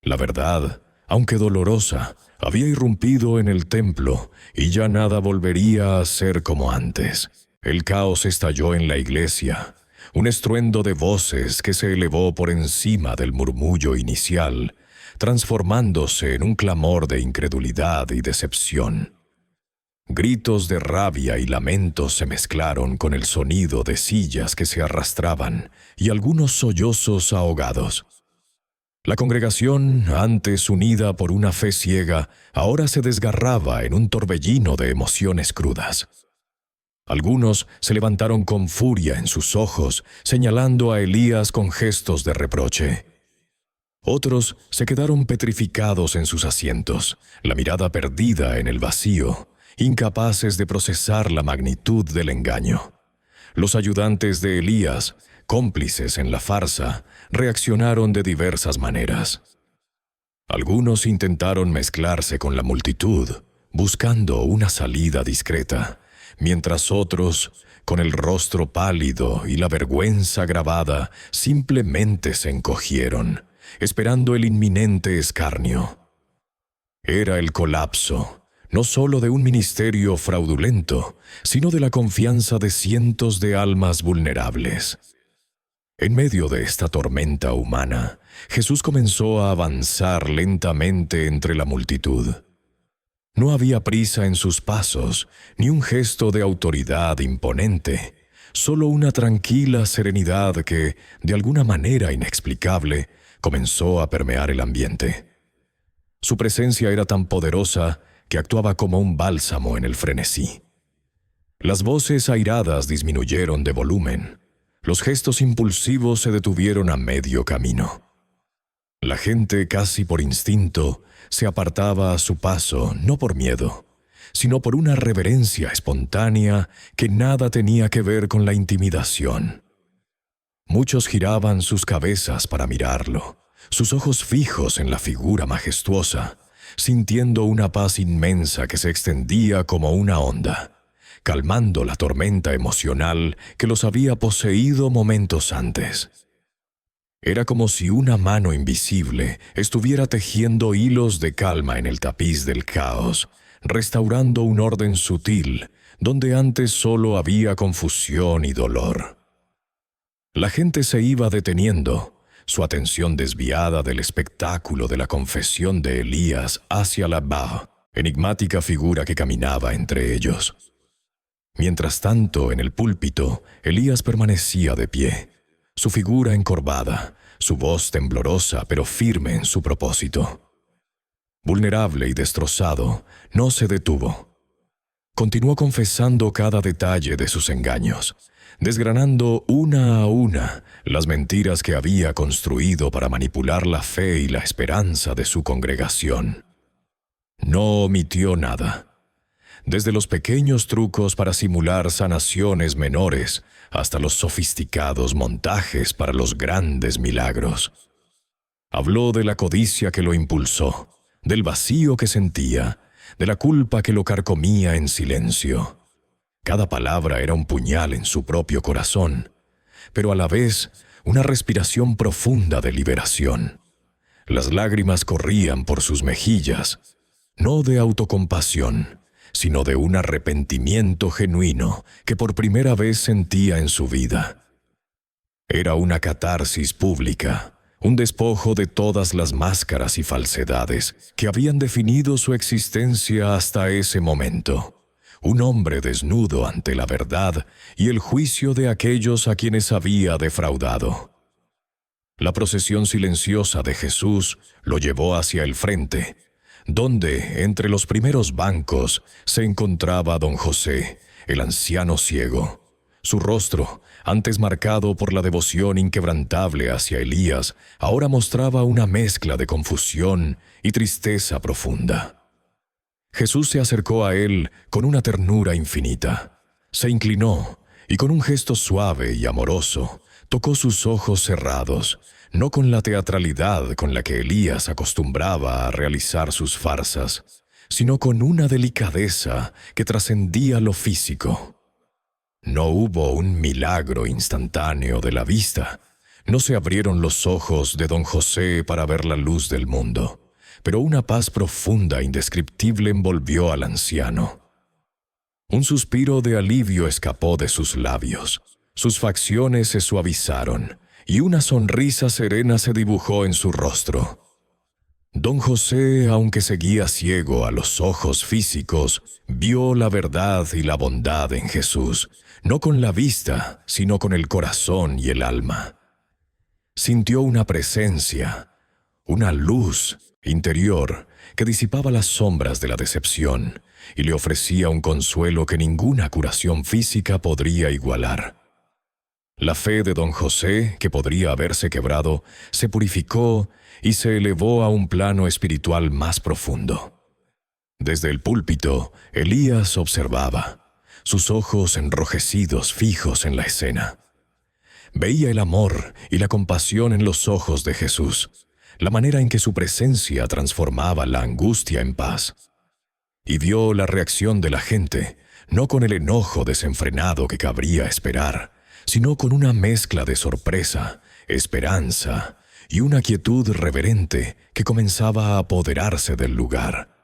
La verdad, aunque dolorosa, había irrumpido en el templo y ya nada volvería a ser como antes. El caos estalló en la iglesia, un estruendo de voces que se elevó por encima del murmullo inicial, transformándose en un clamor de incredulidad y decepción. Gritos de rabia y lamentos se mezclaron con el sonido de sillas que se arrastraban y algunos sollozos ahogados. La congregación, antes unida por una fe ciega, ahora se desgarraba en un torbellino de emociones crudas. Algunos se levantaron con furia en sus ojos, señalando a Elías con gestos de reproche. Otros se quedaron petrificados en sus asientos, la mirada perdida en el vacío, incapaces de procesar la magnitud del engaño. Los ayudantes de Elías, cómplices en la farsa, reaccionaron de diversas maneras. Algunos intentaron mezclarse con la multitud, buscando una salida discreta, mientras otros, con el rostro pálido y la vergüenza grabada, simplemente se encogieron, esperando el inminente escarnio. Era el colapso, no solo de un ministerio fraudulento, sino de la confianza de cientos de almas vulnerables. En medio de esta tormenta humana, Jesús comenzó a avanzar lentamente entre la multitud. No había prisa en sus pasos, ni un gesto de autoridad imponente, solo una tranquila serenidad que, de alguna manera inexplicable, comenzó a permear el ambiente. Su presencia era tan poderosa que actuaba como un bálsamo en el frenesí. Las voces airadas disminuyeron de volumen. Los gestos impulsivos se detuvieron a medio camino. La gente, casi por instinto, se apartaba a su paso, no por miedo, sino por una reverencia espontánea que nada tenía que ver con la intimidación. Muchos giraban sus cabezas para mirarlo, sus ojos fijos en la figura majestuosa, sintiendo una paz inmensa que se extendía como una onda, calmando la tormenta emocional que los había poseído momentos antes. Era como si una mano invisible estuviera tejiendo hilos de calma en el tapiz del caos, restaurando un orden sutil donde antes solo había confusión y dolor. La gente se iba deteniendo, su atención desviada del espectáculo de la confesión de Elías hacia la enigmática figura que caminaba entre ellos. Mientras tanto, en el púlpito, Elías permanecía de pie, su figura encorvada, su voz temblorosa pero firme en su propósito. Vulnerable y destrozado, no se detuvo. Continuó confesando cada detalle de sus engaños, desgranando una a una las mentiras que había construido para manipular la fe y la esperanza de su congregación. No omitió nada. Desde los pequeños trucos para simular sanaciones menores hasta los sofisticados montajes para los grandes milagros. Habló de la codicia que lo impulsó, del vacío que sentía, de la culpa que lo carcomía en silencio. Cada palabra era un puñal en su propio corazón, pero a la vez una respiración profunda de liberación. Las lágrimas corrían por sus mejillas, no de autocompasión, sino de un arrepentimiento genuino que por primera vez sentía en su vida. Era una catarsis pública, un despojo de todas las máscaras y falsedades que habían definido su existencia hasta ese momento. Un hombre desnudo ante la verdad y el juicio de aquellos a quienes había defraudado. La procesión silenciosa de Jesús lo llevó hacia el frente, donde, entre los primeros bancos, se encontraba don José, el anciano ciego. Su rostro, antes marcado por la devoción inquebrantable hacia Elías, ahora mostraba una mezcla de confusión y tristeza profunda. Jesús se acercó a él con una ternura infinita. Se inclinó y con un gesto suave y amoroso tocó sus ojos cerrados, no con la teatralidad con la que Elías acostumbraba a realizar sus farsas, sino con una delicadeza que trascendía lo físico. No hubo un milagro instantáneo de la vista. No se abrieron los ojos de don José para ver la luz del mundo, pero una paz profunda e indescriptible envolvió al anciano. Un suspiro de alivio escapó de sus labios. Sus facciones se suavizaron y una sonrisa serena se dibujó en su rostro. Don José, aunque seguía ciego a los ojos físicos, vio la verdad y la bondad en Jesús, no con la vista, sino con el corazón y el alma. Sintió una presencia, una luz interior que disipaba las sombras de la decepción y le ofrecía un consuelo que ninguna curación física podría igualar. La fe de don José, que podría haberse quebrado, se purificó y se elevó a un plano espiritual más profundo. Desde el púlpito, Elías observaba, sus ojos enrojecidos fijos en la escena. Veía el amor y la compasión en los ojos de Jesús, la manera en que su presencia transformaba la angustia en paz. Y vio la reacción de la gente, no con el enojo desenfrenado que cabría esperar, sino con una mezcla de sorpresa, esperanza y una quietud reverente que comenzaba a apoderarse del lugar.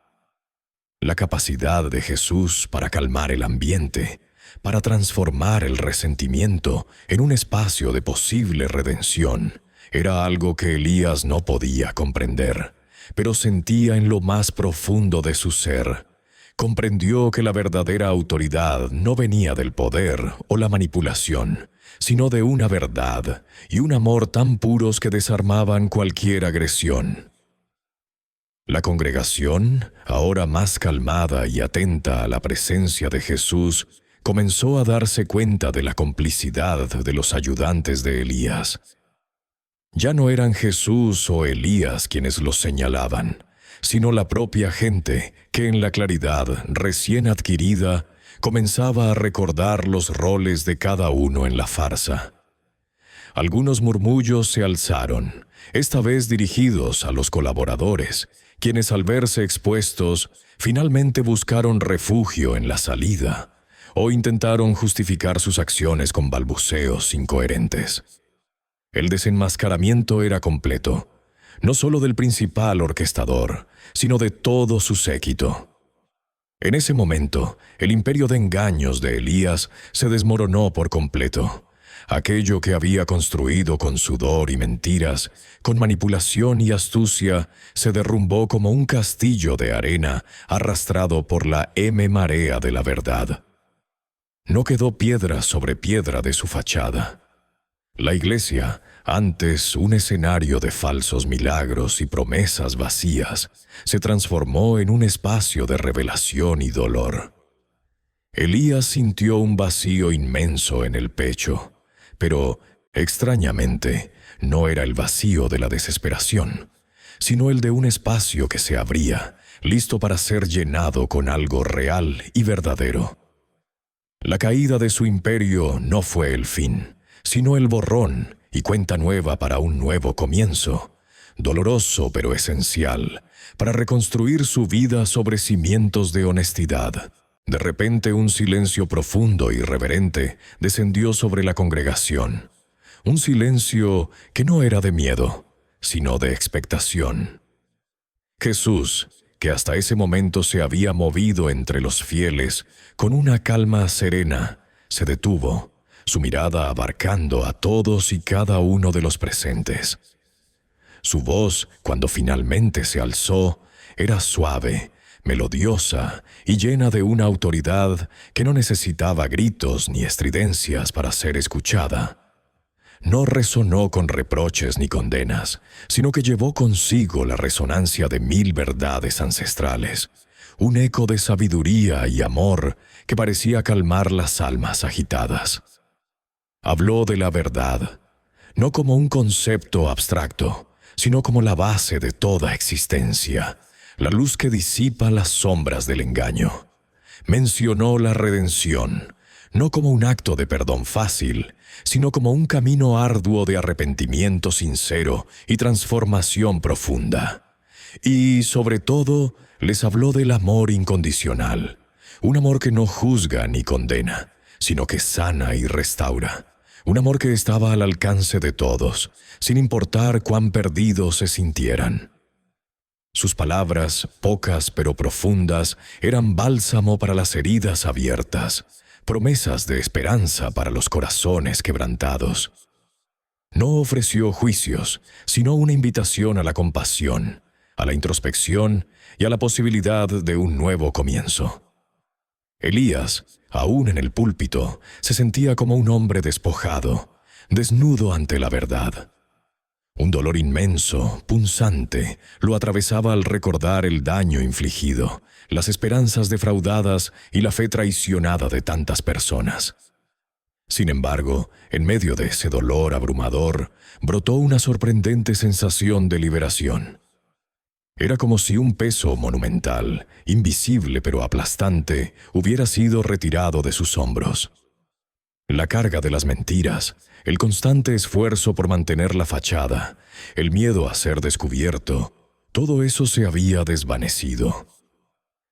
La capacidad de Jesús para calmar el ambiente, para transformar el resentimiento en un espacio de posible redención, era algo que Elías no podía comprender, pero sentía en lo más profundo de su ser. Comprendió que la verdadera autoridad no venía del poder o la manipulación, sino de una verdad y un amor tan puros que desarmaban cualquier agresión. La congregación, ahora más calmada y atenta a la presencia de Jesús, comenzó a darse cuenta de la complicidad de los ayudantes de Elías. Ya no eran Jesús o Elías quienes los señalaban, sino la propia gente que en la claridad recién adquirida comenzaba a recordar los roles de cada uno en la farsa. Algunos murmullos se alzaron, esta vez dirigidos a los colaboradores, quienes al verse expuestos finalmente buscaron refugio en la salida o intentaron justificar sus acciones con balbuceos incoherentes. El desenmascaramiento era completo, no solo del principal orquestador, sino de todo su séquito. En ese momento, el imperio de engaños de Elías se desmoronó por completo. Aquello que había construido con sudor y mentiras, con manipulación y astucia, se derrumbó como un castillo de arena arrastrado por la marea de la verdad. No quedó piedra sobre piedra de su fachada. La iglesia, antes un escenario de falsos milagros y promesas vacías, se transformó en un espacio de revelación y dolor. Elías sintió un vacío inmenso en el pecho, pero, extrañamente, no era el vacío de la desesperación, sino el de un espacio que se abría, listo para ser llenado con algo real y verdadero. La caída de su imperio no fue el fin, sino el borrón y cuenta nueva para un nuevo comienzo, doloroso pero esencial, para reconstruir su vida sobre cimientos de honestidad. De repente un silencio profundo y reverente descendió sobre la congregación. Un silencio que no era de miedo, sino de expectación. Jesús, que hasta ese momento se había movido entre los fieles con una calma serena, se detuvo, su mirada abarcando a todos y cada uno de los presentes. Su voz, cuando finalmente se alzó, era suave, melodiosa y llena de una autoridad que no necesitaba gritos ni estridencias para ser escuchada. No resonó con reproches ni condenas, sino que llevó consigo la resonancia de 1000 verdades ancestrales, un eco de sabiduría y amor que parecía calmar las almas agitadas. Habló de la verdad, no como un concepto abstracto, sino como la base de toda existencia, la luz que disipa las sombras del engaño. Mencionó la redención, no como un acto de perdón fácil, sino como un camino arduo de arrepentimiento sincero y transformación profunda. Y, sobre todo, les habló del amor incondicional, un amor que no juzga ni condena, sino que sana y restaura. Un amor que estaba al alcance de todos, sin importar cuán perdidos se sintieran. Sus palabras, pocas pero profundas, eran bálsamo para las heridas abiertas, promesas de esperanza para los corazones quebrantados. No ofreció juicios, sino una invitación a la compasión, a la introspección y a la posibilidad de un nuevo comienzo. Elías, aún en el púlpito, se sentía como un hombre despojado, desnudo ante la verdad. Un dolor inmenso, punzante, lo atravesaba al recordar el daño infligido, las esperanzas defraudadas y la fe traicionada de tantas personas. Sin embargo, en medio de ese dolor abrumador, brotó una sorprendente sensación de liberación. Era como si un peso monumental, invisible pero aplastante, hubiera sido retirado de sus hombros. La carga de las mentiras, el constante esfuerzo por mantener la fachada, el miedo a ser descubierto, todo eso se había desvanecido.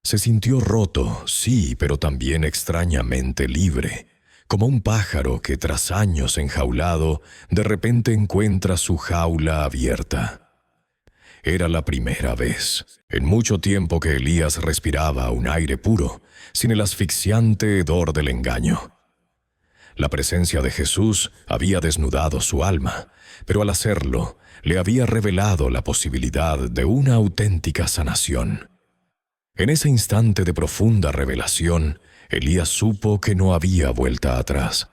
Se sintió roto, sí, pero también extrañamente libre, como un pájaro que tras años enjaulado, de repente encuentra su jaula abierta. Era la primera vez, en mucho tiempo, que Elías respiraba un aire puro, sin el asfixiante hedor del engaño. La presencia de Jesús había desnudado su alma, pero al hacerlo, le había revelado la posibilidad de una auténtica sanación. En ese instante de profunda revelación, Elías supo que no había vuelta atrás.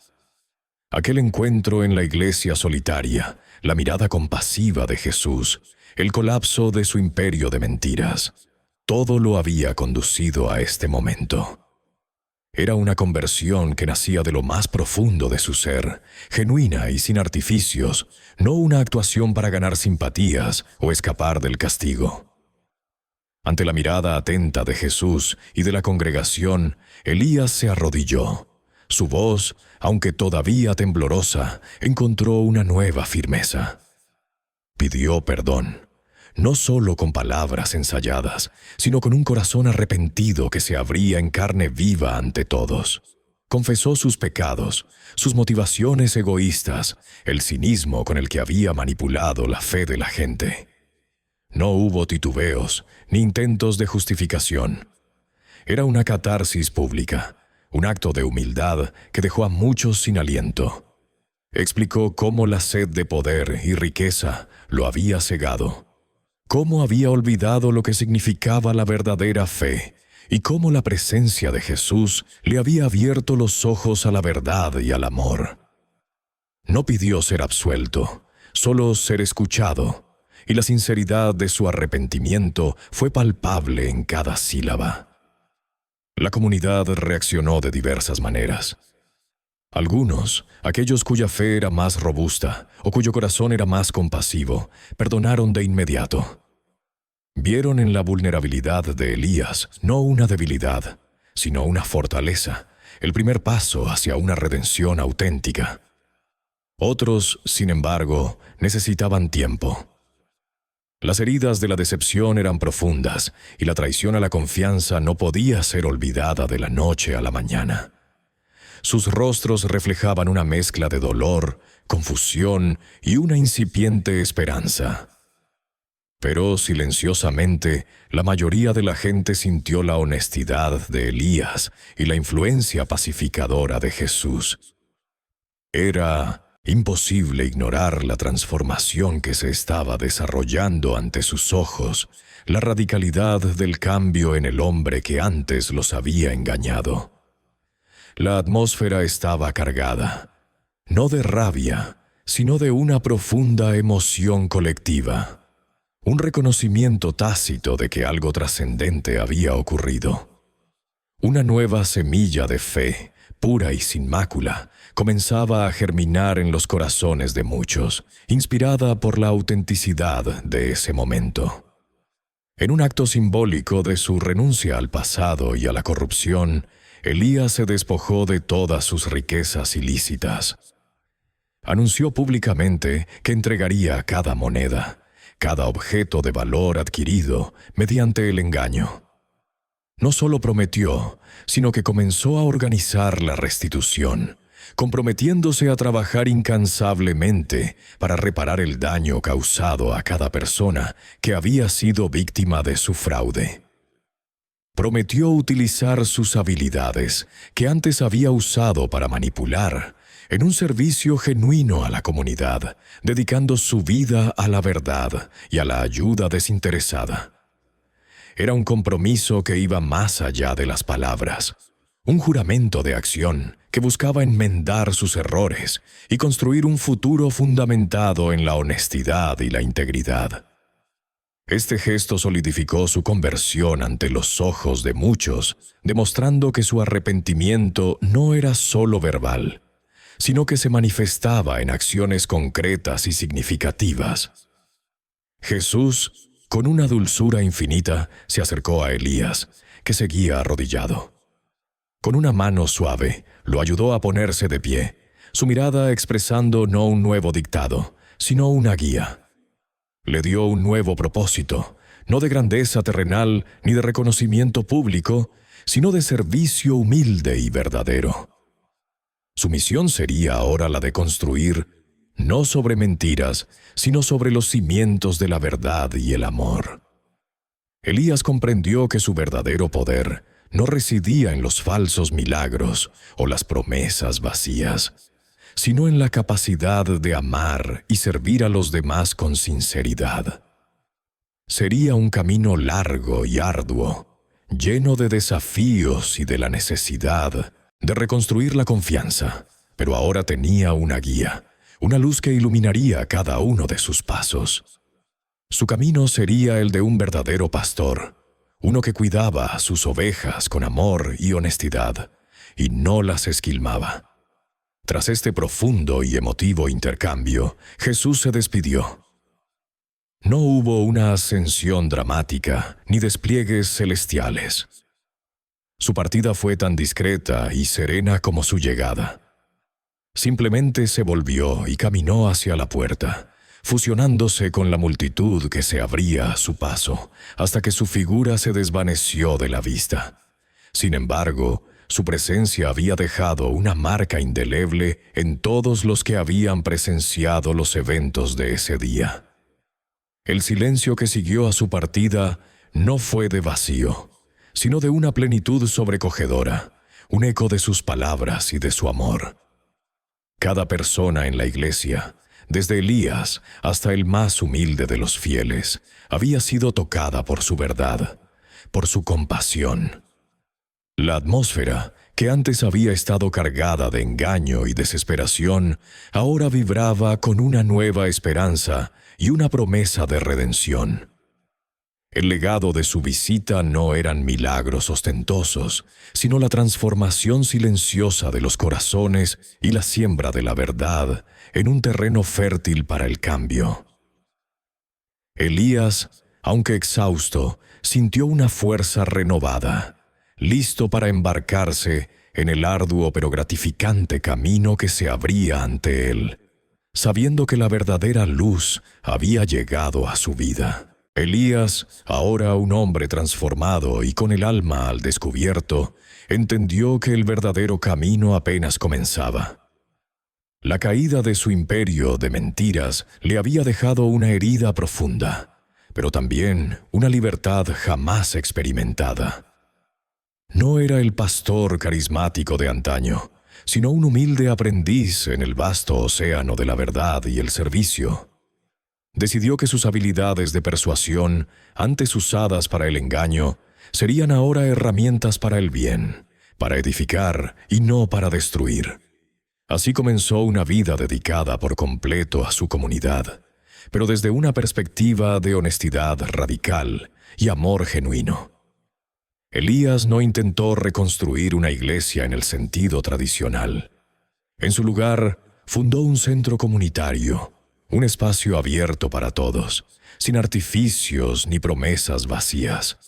Aquel encuentro en la iglesia solitaria, la mirada compasiva de Jesús, el colapso de su imperio de mentiras, todo lo había conducido a este momento. Era una conversión que nacía de lo más profundo de su ser, genuina y sin artificios, no una actuación para ganar simpatías o escapar del castigo. Ante la mirada atenta de Jesús y de la congregación, Elías se arrodilló. Su voz, aunque todavía temblorosa, encontró una nueva firmeza. Pidió perdón, no solo con palabras ensayadas, sino con un corazón arrepentido que se abría en carne viva ante todos. Confesó sus pecados, sus motivaciones egoístas, el cinismo con el que había manipulado la fe de la gente. No hubo titubeos ni intentos de justificación. Era una catarsis pública, un acto de humildad que dejó a muchos sin aliento. Explicó cómo la sed de poder y riqueza lo había cegado, cómo había olvidado lo que significaba la verdadera fe y cómo la presencia de Jesús le había abierto los ojos a la verdad y al amor. No pidió ser absuelto, solo ser escuchado, y la sinceridad de su arrepentimiento fue palpable en cada sílaba. La comunidad reaccionó de diversas maneras. Algunos, aquellos cuya fe era más robusta o cuyo corazón era más compasivo, perdonaron de inmediato. Vieron en la vulnerabilidad de Elías no una debilidad, sino una fortaleza, el primer paso hacia una redención auténtica. Otros, sin embargo, necesitaban tiempo. Las heridas de la decepción eran profundas y la traición a la confianza no podía ser olvidada de la noche a la mañana. Sus rostros reflejaban una mezcla de dolor, confusión y una incipiente esperanza. Pero silenciosamente, la mayoría de la gente sintió la honestidad de Elías y la influencia pacificadora de Jesús. Era imposible ignorar la transformación que se estaba desarrollando ante sus ojos, la radicalidad del cambio en el hombre que antes los había engañado. La atmósfera estaba cargada, no de rabia, sino de una profunda emoción colectiva. Un reconocimiento tácito de que algo trascendente había ocurrido. Una nueva semilla de fe, pura y sin mácula, comenzaba a germinar en los corazones de muchos, inspirada por la autenticidad de ese momento. En un acto simbólico de su renuncia al pasado y a la corrupción, Elías se despojó de todas sus riquezas ilícitas. Anunció públicamente que entregaría cada moneda, cada objeto de valor adquirido mediante el engaño. No solo prometió, sino que comenzó a organizar la restitución, comprometiéndose a trabajar incansablemente para reparar el daño causado a cada persona que había sido víctima de su fraude. Prometió utilizar sus habilidades, que antes había usado para manipular, en un servicio genuino a la comunidad, dedicando su vida a la verdad y a la ayuda desinteresada. Era un compromiso que iba más allá de las palabras, un juramento de acción que buscaba enmendar sus errores y construir un futuro fundamentado en la honestidad y la integridad. Este gesto solidificó su conversión ante los ojos de muchos, demostrando que su arrepentimiento no era solo verbal, sino que se manifestaba en acciones concretas y significativas. Jesús, con una dulzura infinita, se acercó a Elías, que seguía arrodillado. Con una mano suave, lo ayudó a ponerse de pie, su mirada expresando no un nuevo dictado, sino una guía. Le dio un nuevo propósito, no de grandeza terrenal ni de reconocimiento público, sino de servicio humilde y verdadero. Su misión sería ahora la de construir, no sobre mentiras, sino sobre los cimientos de la verdad y el amor. Elías comprendió que su verdadero poder no residía en los falsos milagros o las promesas vacías, sino en la capacidad de amar y servir a los demás con sinceridad. Sería un camino largo y arduo, lleno de desafíos y de la necesidad de reconstruir la confianza, pero ahora tenía una guía, una luz que iluminaría cada uno de sus pasos. Su camino sería el de un verdadero pastor, uno que cuidaba a sus ovejas con amor y honestidad, y no las esquilmaba. Tras este profundo y emotivo intercambio, Jesús se despidió. No hubo una ascensión dramática ni despliegues celestiales. Su partida fue tan discreta y serena como su llegada. Simplemente se volvió y caminó hacia la puerta, fusionándose con la multitud que se abría a su paso, hasta que su figura se desvaneció de la vista. Sin embargo, su presencia había dejado una marca indeleble en todos los que habían presenciado los eventos de ese día. El silencio que siguió a su partida no fue de vacío, sino de una plenitud sobrecogedora, un eco de sus palabras y de su amor. Cada persona en la iglesia, desde Elías hasta el más humilde de los fieles, había sido tocada por su verdad, por su compasión. La atmósfera, que antes había estado cargada de engaño y desesperación, ahora vibraba con una nueva esperanza y una promesa de redención. El legado de su visita no eran milagros ostentosos, sino la transformación silenciosa de los corazones y la siembra de la verdad en un terreno fértil para el cambio. Elías, aunque exhausto, sintió una fuerza renovada, listo para embarcarse en el arduo pero gratificante camino que se abría ante él, sabiendo que la verdadera luz había llegado a su vida. Elías, ahora un hombre transformado y con el alma al descubierto, entendió que el verdadero camino apenas comenzaba. La caída de su imperio de mentiras le había dejado una herida profunda, pero también una libertad jamás experimentada. No era el pastor carismático de antaño, sino un humilde aprendiz en el vasto océano de la verdad y el servicio. Decidió que sus habilidades de persuasión, antes usadas para el engaño, serían ahora herramientas para el bien, para edificar y no para destruir. Así comenzó una vida dedicada por completo a su comunidad, pero desde una perspectiva de honestidad radical y amor genuino. Elías no intentó reconstruir una iglesia en el sentido tradicional. En su lugar, fundó un centro comunitario, un espacio abierto para todos, sin artificios ni promesas vacías.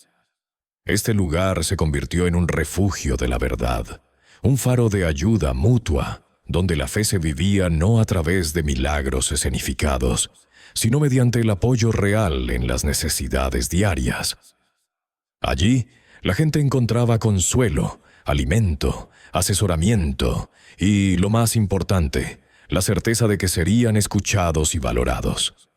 Este lugar se convirtió en un refugio de la verdad, un faro de ayuda mutua, donde la fe se vivía no a través de milagros escenificados, sino mediante el apoyo real en las necesidades diarias. Allí, la gente encontraba consuelo, alimento, asesoramiento y, lo más importante, la certeza de que serían escuchados y valorados.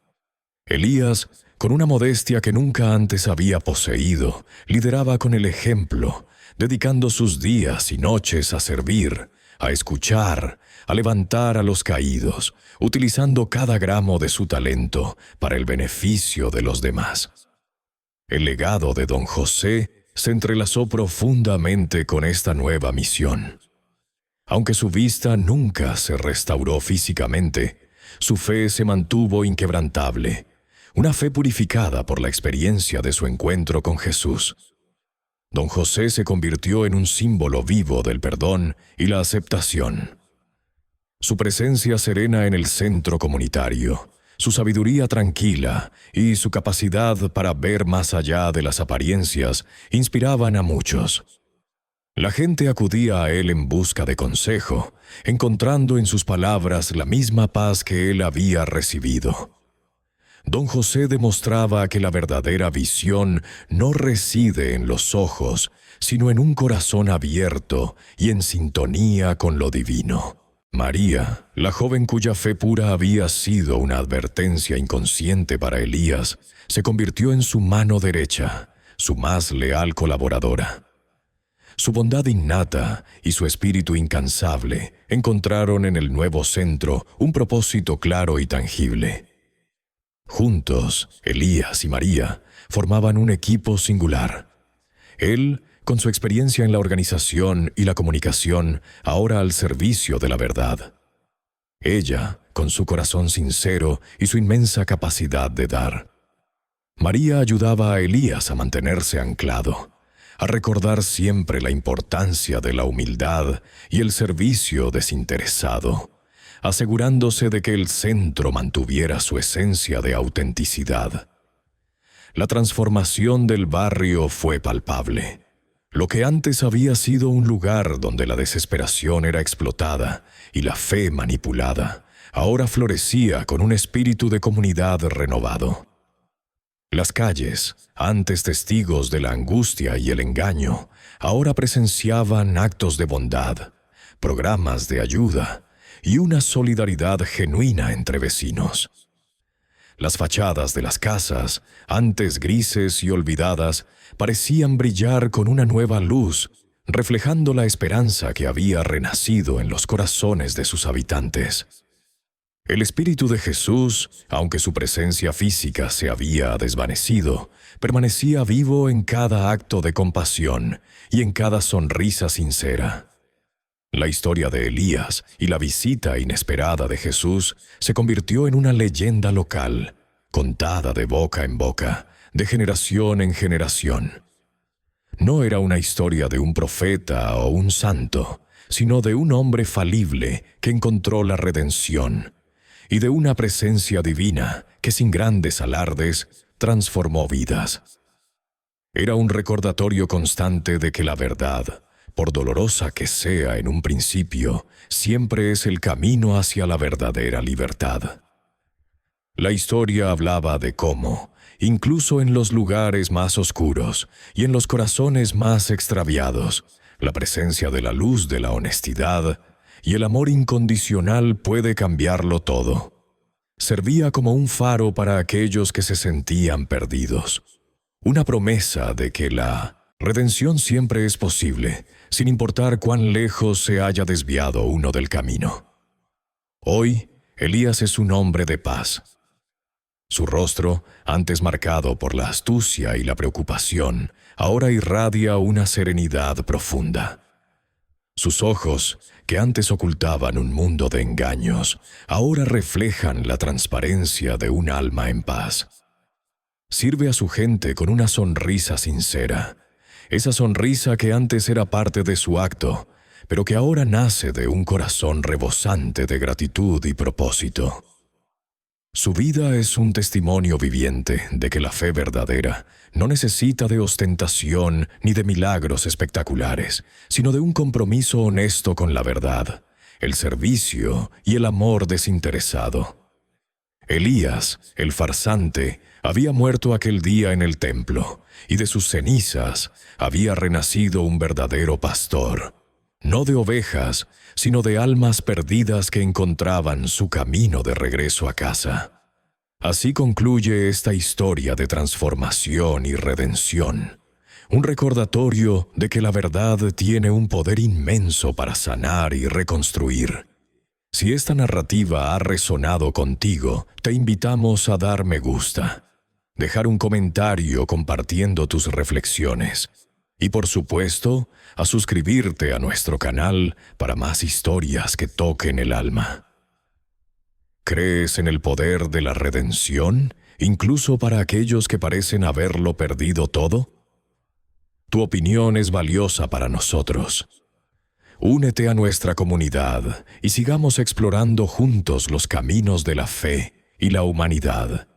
Elías, con una modestia que nunca antes había poseído, lideraba con el ejemplo, dedicando sus días y noches a servir, a escuchar, a levantar a los caídos, utilizando cada gramo de su talento para el beneficio de los demás. El legado de don José se entrelazó profundamente con esta nueva misión. Aunque su vista nunca se restauró físicamente, su fe se mantuvo inquebrantable, una fe purificada por la experiencia de su encuentro con Jesús. Don José se convirtió en un símbolo vivo del perdón y la aceptación. Su presencia serena en el centro comunitario, su sabiduría tranquila y su capacidad para ver más allá de las apariencias inspiraban a muchos. La gente acudía a él en busca de consejo, encontrando en sus palabras la misma paz que él había recibido. Don José demostraba que la verdadera visión no reside en los ojos, sino en un corazón abierto y en sintonía con lo divino. María, la joven cuya fe pura había sido una advertencia inconsciente para Elías, se convirtió en su mano derecha, su más leal colaboradora. Su bondad innata y su espíritu incansable encontraron en el nuevo centro un propósito claro y tangible. Juntos, Elías y María formaban un equipo singular. Él, con su experiencia en la organización y la comunicación, ahora al servicio de la verdad. Ella, con su corazón sincero y su inmensa capacidad de dar. María ayudaba a Elías a mantenerse anclado, a recordar siempre la importancia de la humildad y el servicio desinteresado, asegurándose de que el centro mantuviera su esencia de autenticidad. La transformación del barrio fue palpable. Lo que antes había sido un lugar donde la desesperación era explotada y la fe manipulada, ahora florecía con un espíritu de comunidad renovado. Las calles, antes testigos de la angustia y el engaño, ahora presenciaban actos de bondad, programas de ayuda y una solidaridad genuina entre vecinos. Las fachadas de las casas, antes grises y olvidadas, parecían brillar con una nueva luz, reflejando la esperanza que había renacido en los corazones de sus habitantes. El Espíritu de Jesús, aunque su presencia física se había desvanecido, permanecía vivo en cada acto de compasión y en cada sonrisa sincera. La historia de Elías y la visita inesperada de Jesús se convirtió en una leyenda local, contada de boca en boca, de generación en generación. No era una historia de un profeta o un santo, sino de un hombre falible que encontró la redención, y de una presencia divina que sin grandes alardes transformó vidas. Era un recordatorio constante de que la verdad, por dolorosa que sea en un principio, siempre es el camino hacia la verdadera libertad. La historia hablaba de cómo, incluso en los lugares más oscuros y en los corazones más extraviados, la presencia de la luz de la honestidad y el amor incondicional puede cambiarlo todo. servía como un faro para aquellos que se sentían perdidos. Una promesa de que la redención siempre es posible, sin importar cuán lejos se haya desviado uno del camino. Hoy, Elías es un hombre de paz. Su rostro, antes marcado por la astucia y la preocupación, ahora irradia una serenidad profunda. Sus ojos, que antes ocultaban un mundo de engaños, ahora reflejan la transparencia de un alma en paz. Sirve a su gente con una sonrisa sincera, esa sonrisa que antes era parte de su acto, pero que ahora nace de un corazón rebosante de gratitud y propósito. Su vida es un testimonio viviente de que la fe verdadera no necesita de ostentación ni de milagros espectaculares, sino de un compromiso honesto con la verdad, el servicio y el amor desinteresado. Elías, el farsante, había muerto aquel día en el templo, y de sus cenizas había renacido un verdadero pastor, no de ovejas, sino de almas perdidas que encontraban su camino de regreso a casa. Así concluye esta historia de transformación y redención, un recordatorio de que la verdad tiene un poder inmenso para sanar y reconstruir. Si esta narrativa ha resonado contigo, te invitamos a dar me gusta, dejar un comentario compartiendo tus reflexiones y, por supuesto, a suscribirte a nuestro canal para más historias que toquen el alma. ¿Crees en el poder de la redención, incluso para aquellos que parecen haberlo perdido todo? Tu opinión es valiosa para nosotros. Únete a nuestra comunidad y sigamos explorando juntos los caminos de la fe y la humanidad.